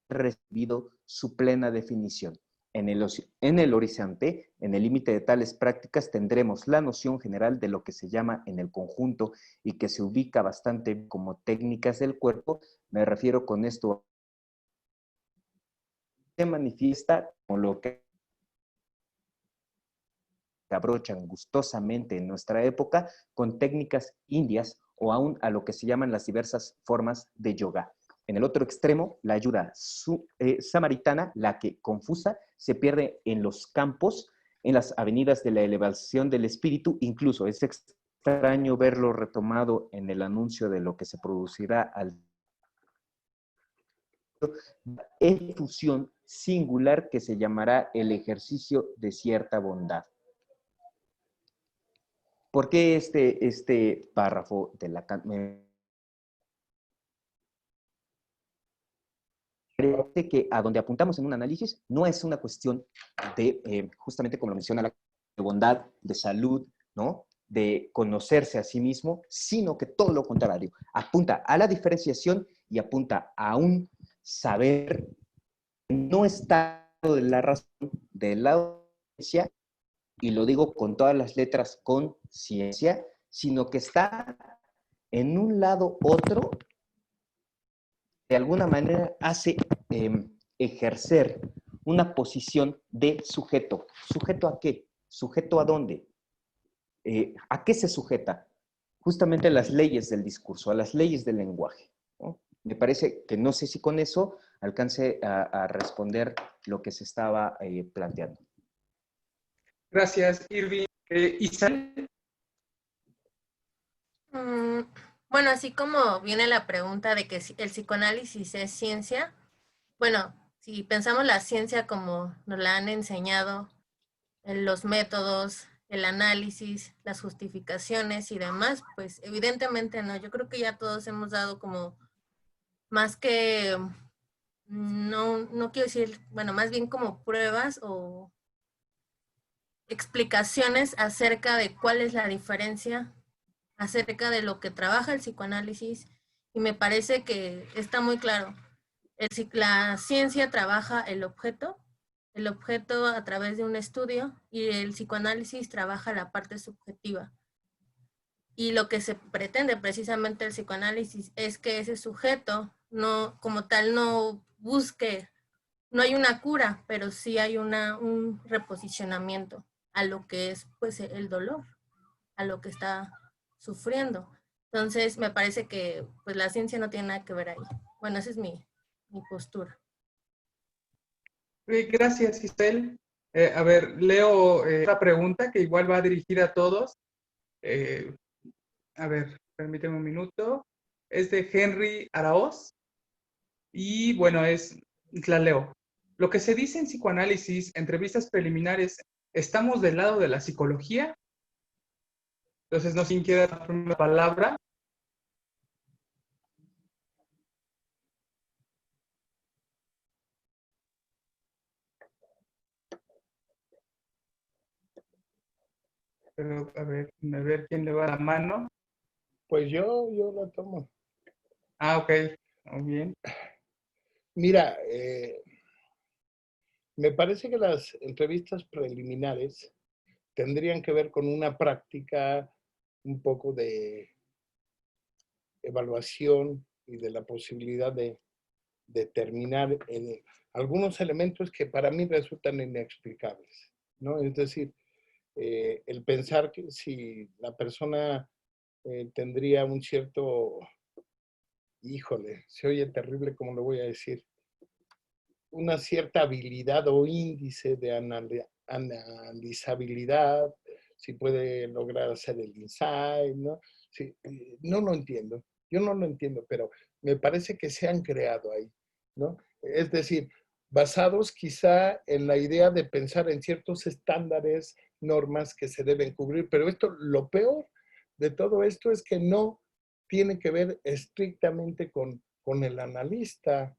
recibido su plena definición. En el horizonte, en el límite de tales prácticas, tendremos la noción general de lo que se llama en el conjunto y que se ubica bastante como técnicas del cuerpo. Me refiero con esto, se manifiesta como lo que abrochan gustosamente en nuestra época con técnicas indias o aún a lo que se llaman las diversas formas de yoga. En el otro extremo, la ayuda samaritana, la que confusa, se pierde en los campos, en las avenidas de la elevación del espíritu. Incluso es extraño verlo retomado en el anuncio de lo que se producirá al efusión singular que se llamará el ejercicio de cierta bondad. ¿Por qué este párrafo de la parece que a donde apuntamos en un análisis no es una cuestión de, justamente como lo menciona, de bondad, de salud, ¿no? De conocerse a sí mismo, sino que todo lo contrario, apunta a la diferenciación y apunta a un saber que no está de la razón, del lado de la ciencia, y lo digo con todas las letras, con ciencia, sino que está en un lado otro, de alguna manera hace ejercer una posición de sujeto. ¿Sujeto a qué? ¿Sujeto a dónde? ¿A qué se sujeta? Justamente a las leyes del discurso, a las leyes del lenguaje, ¿no? Me parece que no sé si con eso alcance a responder lo que se estaba planteando. Gracias, Irving. Isabel. Bueno, así como viene la pregunta de que si el psicoanálisis es ciencia, bueno, si pensamos la ciencia como nos la han enseñado, en los métodos, el análisis, las justificaciones y demás, pues evidentemente no. Yo creo que ya todos hemos dado como más que, no quiero decir, bueno, más bien como pruebas o explicaciones acerca de cuál es la diferencia, acerca de lo que trabaja el psicoanálisis, y me parece que está muy claro. La ciencia trabaja el objeto a través de un estudio, y el psicoanálisis trabaja la parte subjetiva. Y lo que se pretende precisamente el psicoanálisis es que ese sujeto no, como tal, no busque, no hay una cura, pero sí hay un reposicionamiento a lo que es pues el dolor, a lo que está sufriendo. Entonces me parece que pues la ciencia no tiene nada que ver ahí. Bueno, esa es mi postura. Gracias, Isabel. A ver, leo otra pregunta que igual va dirigida a todos. A ver, permíteme un minuto. Es de Henry Araoz y bueno, la leo. Lo que se dice en psicoanálisis, entrevistas preliminares, ¿estamos del lado de la psicología? Entonces, no sé quién quiere dar una palabra. Pero, a ver quién le va la mano. Pues yo la tomo. Ah, ok. Muy bien. Mira, me parece que las entrevistas preliminares tendrían que ver con una práctica un poco de evaluación y de la posibilidad de determinar algunos elementos que para mí resultan inexplicables, ¿no? Es decir, el pensar que si la persona tendría un cierto, híjole, se oye terrible como lo voy a decir, una cierta habilidad o índice de analizabilidad, si puede lograr hacer el insight, ¿no? Sí, no lo entiendo, yo no lo entiendo, pero me parece que se han creado ahí, ¿no? Es decir, basados quizá en la idea de pensar en ciertos estándares, normas que se deben cubrir, pero lo peor de todo esto es que no tiene que ver estrictamente con el analista,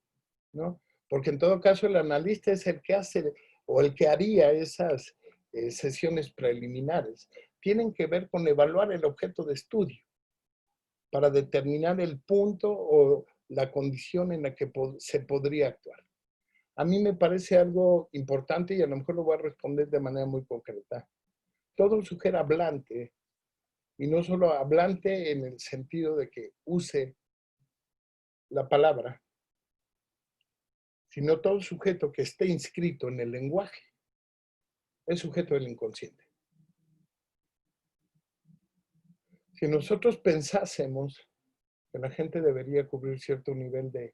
¿no? Porque en todo caso el analista es el que hace o el que haría esas sesiones preliminares. Tienen que ver con evaluar el objeto de estudio para determinar el punto o la condición en la que se podría actuar. A mí me parece algo importante y a lo mejor lo voy a responder de manera muy concreta. Todo sujeto hablante, y no solo hablante en el sentido de que use la palabra, sino todo sujeto que esté inscrito en el lenguaje es sujeto del inconsciente. Si nosotros pensásemos que la gente debería cubrir cierto nivel de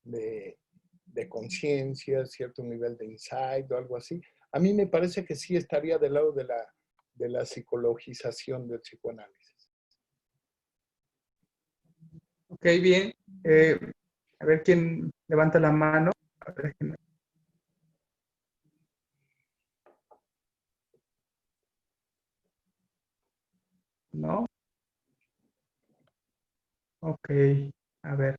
de conciencia, cierto nivel de insight o algo así. A mí me parece que sí estaría del lado de la psicologización del psicoanálisis. Ok, bien. A ver quién levanta la mano. A ver, ¿no? Ok, a ver.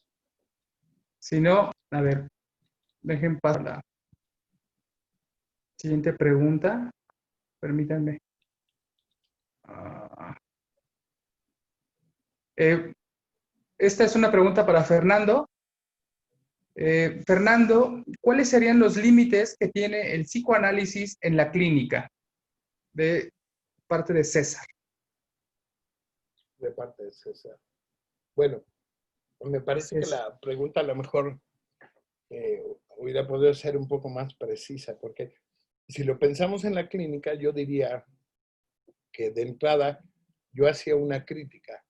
Si no, a ver, dejen pasar la siguiente pregunta. Permítanme. Ah, esta es una pregunta para Fernando. Fernando, ¿cuáles serían los límites que tiene el psicoanálisis en la clínica? De parte de César. De parte de César. Bueno, me parece que la pregunta a lo mejor hubiera podido ser un poco más precisa, porque si lo pensamos en la clínica, yo diría que de entrada yo hacía una crítica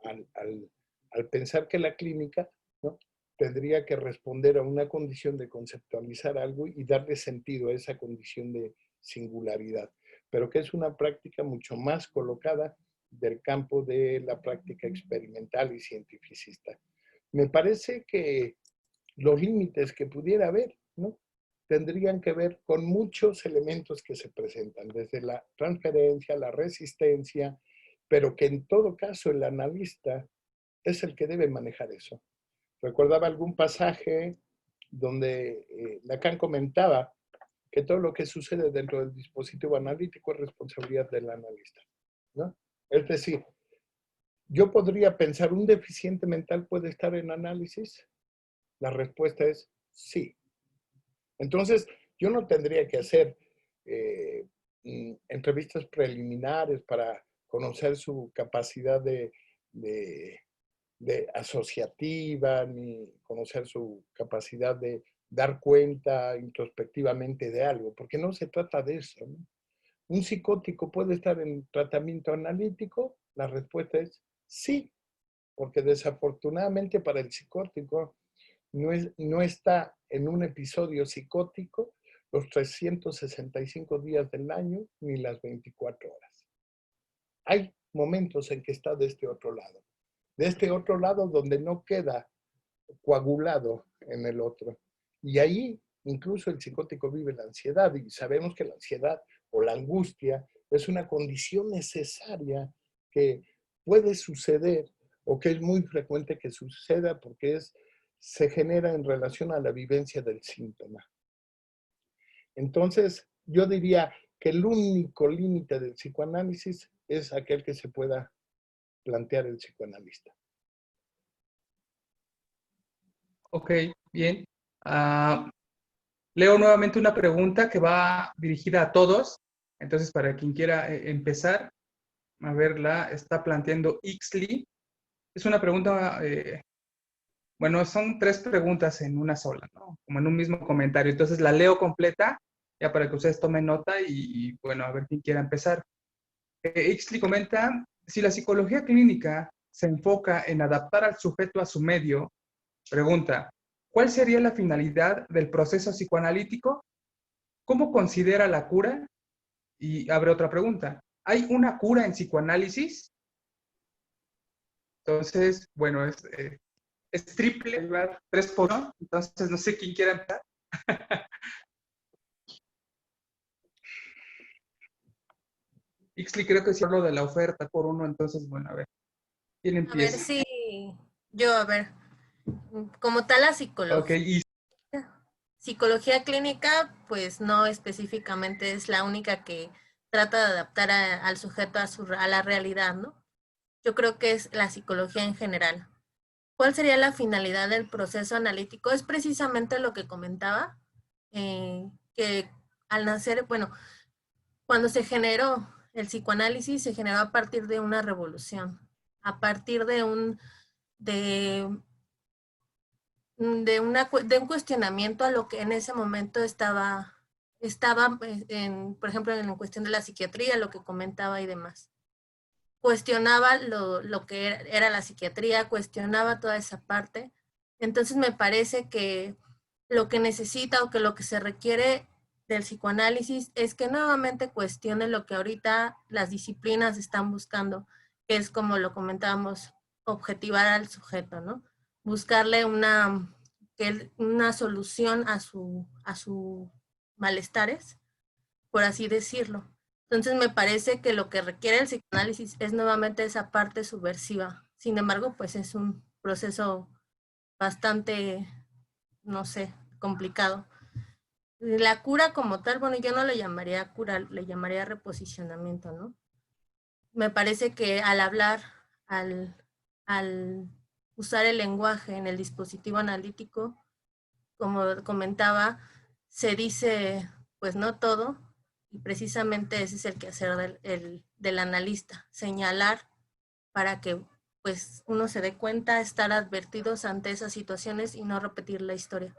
al pensar que la clínica, ¿no?, tendría que responder a una condición de conceptualizar algo y darle sentido a esa condición de singularidad, pero que es una práctica mucho más colocada del campo de la práctica experimental y cientificista. Me parece que los límites que pudiera haber, ¿no?, tendrían que ver con muchos elementos que se presentan, desde la transferencia, la resistencia, pero que en todo caso el analista es el que debe manejar eso. Recordaba algún pasaje donde Lacan comentaba que todo lo que sucede dentro del dispositivo analítico es responsabilidad del analista, ¿no? Es decir, yo podría pensar, ¿un deficiente mental puede estar en análisis? La respuesta es sí. Entonces, yo no tendría que hacer entrevistas preliminares para conocer su capacidad de asociativa, ni conocer su capacidad de dar cuenta introspectivamente de algo, porque no se trata de eso, ¿no? ¿Un psicótico puede estar en tratamiento analítico? La respuesta es sí, porque desafortunadamente para el psicótico no está en un episodio psicótico los 365 días del año ni las 24 horas. Hay momentos en que está de este otro lado donde no queda coagulado en el otro. Y ahí incluso el psicótico vive la ansiedad, y sabemos que la ansiedad o la angustia es una condición necesaria que puede suceder o que es muy frecuente que suceda porque se genera en relación a la vivencia del síntoma. Entonces, yo diría que el único límite del psicoanálisis es aquel que se pueda plantear el psicoanalista. Ok, bien. Leo nuevamente una pregunta que va dirigida a todos. Entonces, para quien quiera empezar, a verla, está planteando Ixli. Es una pregunta, bueno, son 3 preguntas en una sola, ¿no? Como en un mismo comentario. Entonces, la leo completa, ya para que ustedes tomen nota y bueno, a ver quién quiera empezar. Ixli comenta, si la psicología clínica se enfoca en adaptar al sujeto a su medio, pregunta, ¿cuál sería la finalidad del proceso psicoanalítico? ¿Cómo considera la cura? Y abre otra pregunta. ¿Hay una cura en psicoanálisis? Entonces, bueno, es triple, 3 por 1. Entonces, no sé quién quiera empezar. Ixli, creo que sí hablo de la oferta por 1, entonces, bueno, a ver, ¿quién A ver empieza? si yo, a ver, como tal la Ok, y psicología clínica, pues no específicamente es la única que trata de adaptar al sujeto a la realidad, ¿no? Yo creo que es la psicología en general. ¿Cuál sería la finalidad del proceso analítico? Es precisamente lo que comentaba, que al nacer, bueno, cuando se generó el psicoanálisis, se generó a partir de una revolución, a partir de un cuestionamiento a lo que en ese momento estaba por ejemplo, en cuestión de la psiquiatría, lo que comentaba y demás. Cuestionaba lo que era la psiquiatría, cuestionaba toda esa parte, Entonces me parece que lo que necesita o que lo que se requiere del psicoanálisis es que nuevamente cuestione lo que ahorita las disciplinas están buscando, que es, como lo comentábamos, objetivar al sujeto, ¿no? Buscarle una solución a su malestares, por así decirlo. Entonces me parece que lo que requiere el psicoanálisis es nuevamente esa parte subversiva. Sin embargo, pues es un proceso bastante, no sé, complicado. La cura como tal, bueno, yo no le llamaría cura, le llamaría reposicionamiento, ¿no? Me parece que al hablar, al usar el lenguaje en el dispositivo analítico, como comentaba, se dice, pues no todo, y precisamente ese es el quehacer del analista, señalar para que pues uno se dé cuenta, estar advertidos ante esas situaciones y no repetir la historia.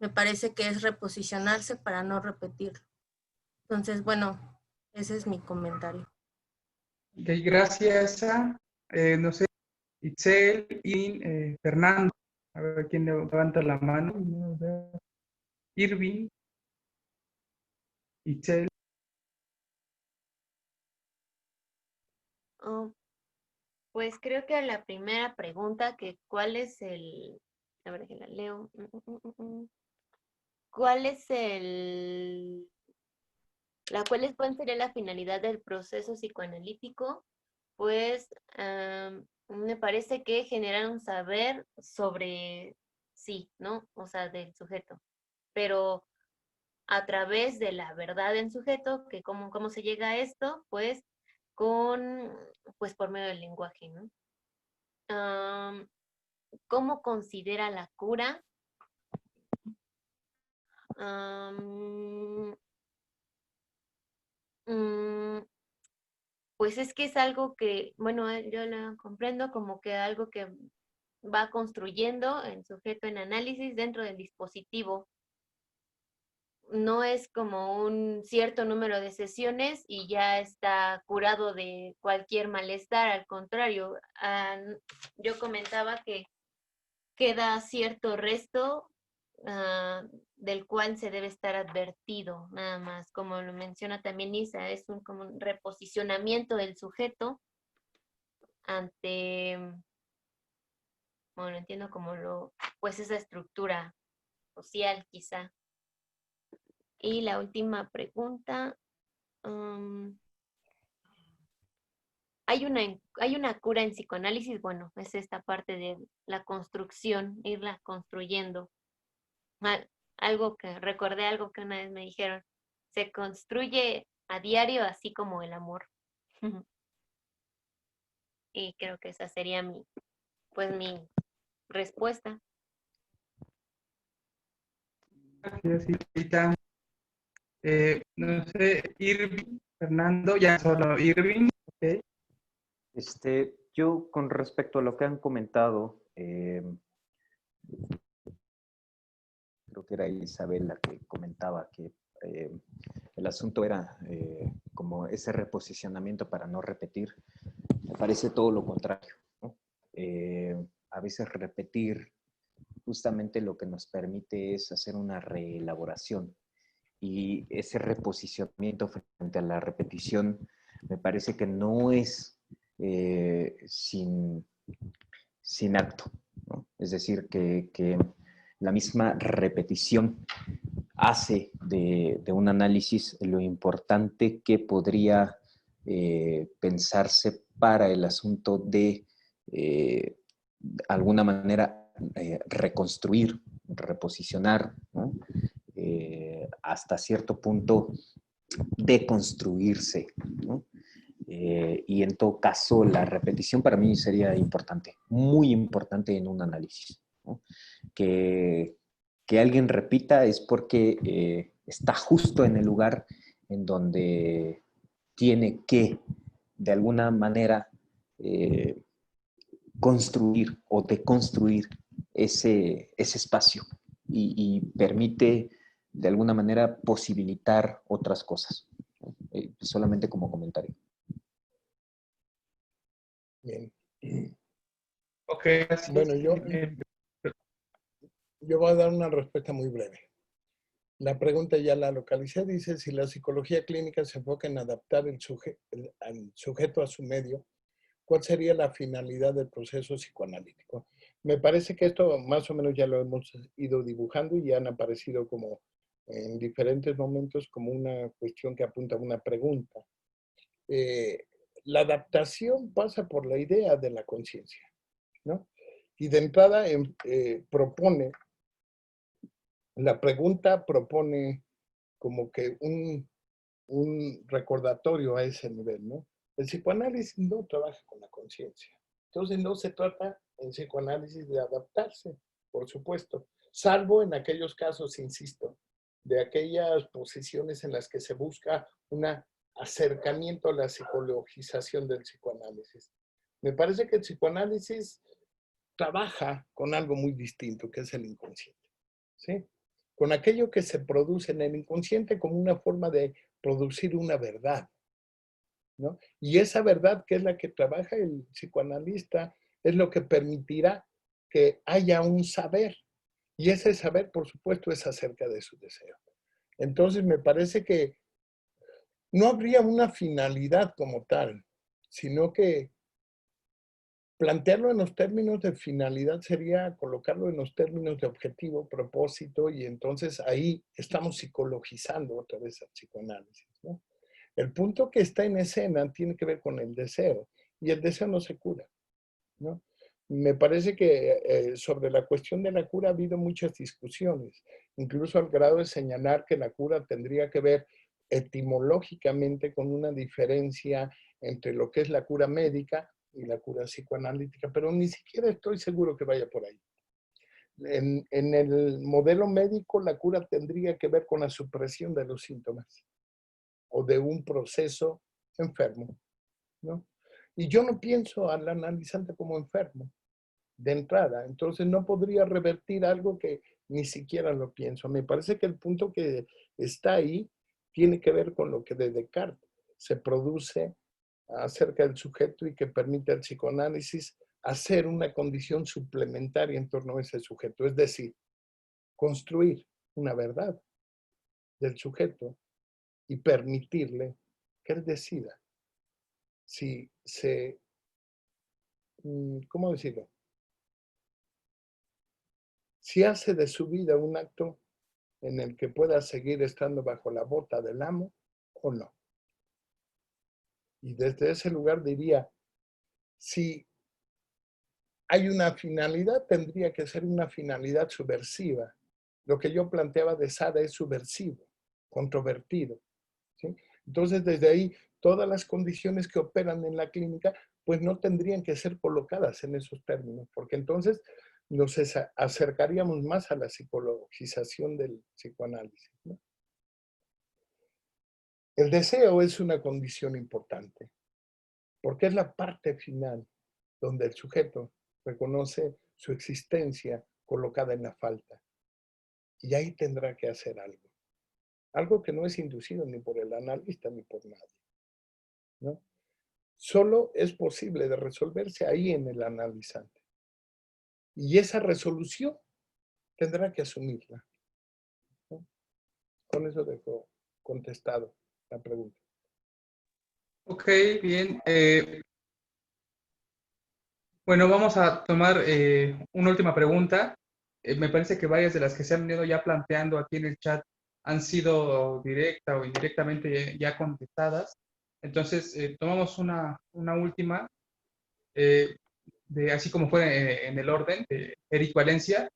Me parece que es reposicionarse para no repetirlo. Entonces, bueno, ese es mi comentario. Ok, gracias no sé, Itzel y Fernando. A ver quién levanta la mano. Irving, Itzel. Oh, pues creo que la primera pregunta, que cuál es a ver, que la leo. ¿Cuál es cuál sería la finalidad del proceso psicoanalítico? Pues me parece que generar un saber sobre sí, ¿no? O sea, del sujeto. Pero a través de la verdad en sujeto, que cómo se llega a esto, pues pues por medio del lenguaje, ¿no? ¿Cómo considera la cura? Am, mm, pues es que es algo que, bueno, yo lo comprendo como que algo que va construyendo el sujeto en análisis dentro del dispositivo. No es como un cierto número de sesiones y ya está curado de cualquier malestar, al contrario. Yo comentaba que queda cierto resto del cual se debe estar advertido, nada más. Como lo menciona también Isa, es como un reposicionamiento del sujeto ante, bueno, entiendo como pues esa estructura social quizá. Y la última pregunta, ¿hay una cura en psicoanálisis? Bueno, es esta parte de la construcción, irla construyendo. Recordé algo que una vez me dijeron, se construye a diario así como el amor. Y creo que esa sería pues mi respuesta. Gracias, Itzel. No sé, Irving, Fernando, ya solo Irving. Okay. Yo con respecto a lo que han comentado, creo que era Isabel la que comentaba que el asunto era como ese reposicionamiento para no repetir. Me parece todo lo contrario, ¿no? A veces repetir justamente lo que nos permite es hacer una reelaboración, y ese reposicionamiento frente a la repetición me parece que no es sin acto, ¿no? Es decir, que la misma repetición hace de un análisis lo importante que podría pensarse para el asunto de alguna manera reconstruir, reposicionar, ¿no? Hasta cierto punto deconstruirse, ¿no? Y en todo caso, la repetición para mí sería importante, muy importante en un análisis, ¿no? Que, que alguien repita es porque está justo en el lugar en donde tiene que, de alguna manera, construir o deconstruir ese espacio y permite, de alguna manera, posibilitar otras cosas. Solamente como comentario. Bien. Ok, gracias. Bueno, yo, yo voy a dar una respuesta muy breve. La pregunta ya la localicé, dice, si la psicología clínica se enfoca en adaptar al sujeto a su medio, ¿cuál sería la finalidad del proceso psicoanalítico? Me parece que esto más o menos ya lo hemos ido dibujando y ya han aparecido como en diferentes momentos como una cuestión que apunta a una pregunta. La adaptación pasa por la idea de la conciencia, ¿no? Y de entrada propone, la pregunta propone como que un recordatorio a ese nivel, ¿no? El psicoanálisis no trabaja con la conciencia. Entonces no se trata en psicoanálisis de adaptarse, por supuesto, salvo en aquellos casos, insisto, de aquellas posiciones en las que se busca un acercamiento a la psicologización del psicoanálisis. Me parece que el psicoanálisis trabaja con algo muy distinto, que es el inconsciente, ¿sí? Con aquello que se produce en el inconsciente como una forma de producir una verdad, ¿no? Y esa verdad, que es la que trabaja el psicoanalista, es lo que permitirá que haya un saber. Y ese saber, por supuesto, es acerca de su deseo. Entonces, me parece que no habría una finalidad como tal, sino que plantearlo en los términos de finalidad sería colocarlo en los términos de objetivo, propósito, y entonces ahí estamos psicologizando otra vez al psicoanálisis, ¿no? El punto que está en escena tiene que ver con el deseo, y el deseo no se cura, ¿no? Me parece que sobre la cuestión de la cura ha habido muchas discusiones, incluso al grado de señalar que la cura tendría que ver etimológicamente con una diferencia entre lo que es la cura médica y la cura psicoanalítica, pero ni siquiera estoy seguro que vaya por ahí. En el modelo médico, la cura tendría que ver con la supresión de los síntomas o de un proceso enfermo, ¿no? Y yo no pienso al analizante como enfermo de entrada, entonces no podría revertir algo que ni siquiera lo pienso. Me parece que el punto que está ahí tiene que ver con lo que de Descartes se produce acerca del sujeto y que permite al psicoanálisis hacer una condición suplementaria en torno a ese sujeto, es decir, construir una verdad del sujeto y permitirle que él decida si se, ¿cómo decirlo? Si hace de su vida un acto en el que pueda seguir estando bajo la bota del amo o no. Y desde ese lugar diría, si hay una finalidad, tendría que ser una finalidad subversiva. Lo que yo planteaba de Sada es subversivo, controvertido, ¿sí? Entonces, desde ahí, todas las condiciones que operan en la clínica, pues no tendrían que ser colocadas en esos términos, porque entonces nos acercaríamos más a la psicologización del psicoanálisis, ¿no? El deseo es una condición importante, porque es la parte final donde el sujeto reconoce su existencia colocada en la falta. Y ahí tendrá que hacer algo. Algo que no es inducido ni por el analista ni por nadie, ¿no? Solo es posible de resolverse ahí en el analizante. Y esa resolución tendrá que asumirla, ¿no? Con eso dejo contestado la pregunta. Ok, bien. Bueno, vamos a tomar una última pregunta. Me parece que varias de las que se han venido ya planteando aquí en el chat han sido directa o indirectamente ya contestadas. Entonces, tomamos una última, así como fue en el orden, de Eric Valencia.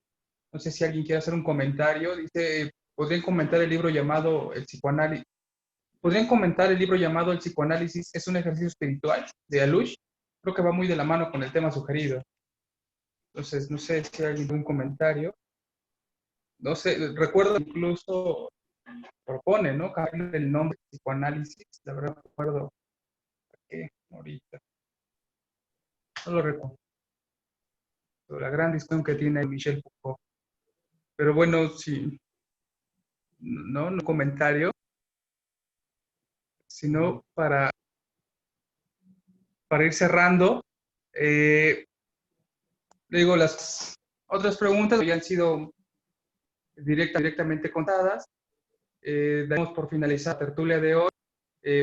No sé si alguien quiere hacer un comentario. Dice, ¿podrían comentar el libro llamado El psicoanálisis? ¿Podrían comentar el libro llamado El psicoanálisis es un ejercicio espiritual de Alush? Creo que va muy de la mano con el tema sugerido. Entonces, no sé si hay algún comentario. No sé, recuerdo incluso propone, ¿no? Cambiarle el nombre de psicoanálisis. La verdad no recuerdo qué ahorita. No lo recuerdo. La gran discusión que tiene Michel Foucault. Pero bueno, sí, no comentario, sino para ir cerrando. Le digo, las otras preguntas habían sido directamente contadas. Damos por finalizada la tertulia de hoy.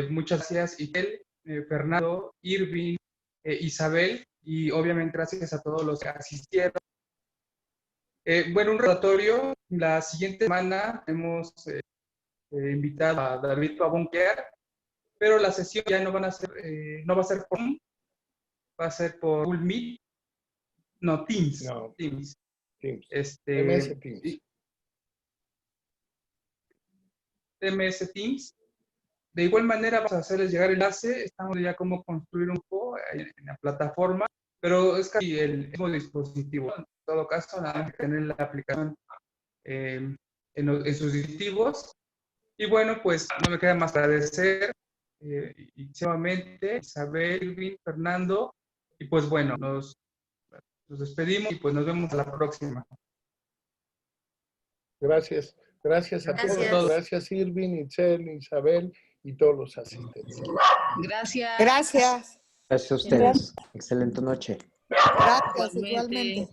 Muchas gracias, Itel, Fernando, Irving, Isabel, y obviamente gracias a todos los que asistieron. Bueno, un recordatorio, la siguiente semana hemos invitado a David Pavonquier, pero la sesión ya no va a ser por Zoom, va a ser por Google Meet, no, Teams. No, Teams. Teams. MS Teams. MS Teams. De igual manera vamos a hacerles llegar el enlace, estamos ya como construir un poco en la plataforma, pero es casi el mismo dispositivo. En todo caso, nada más que tener la aplicación en sus dispositivos. Y bueno, pues no me queda más que agradecer y nuevamente Isabel, Irving, Fernando, y pues bueno, nos despedimos y pues nos vemos a la próxima. Gracias. Gracias a todos. Gracias, Irving, Itzel, Isabel y todos los asistentes. Gracias. Gracias a ustedes. Excelente noche. Gracias, igualmente.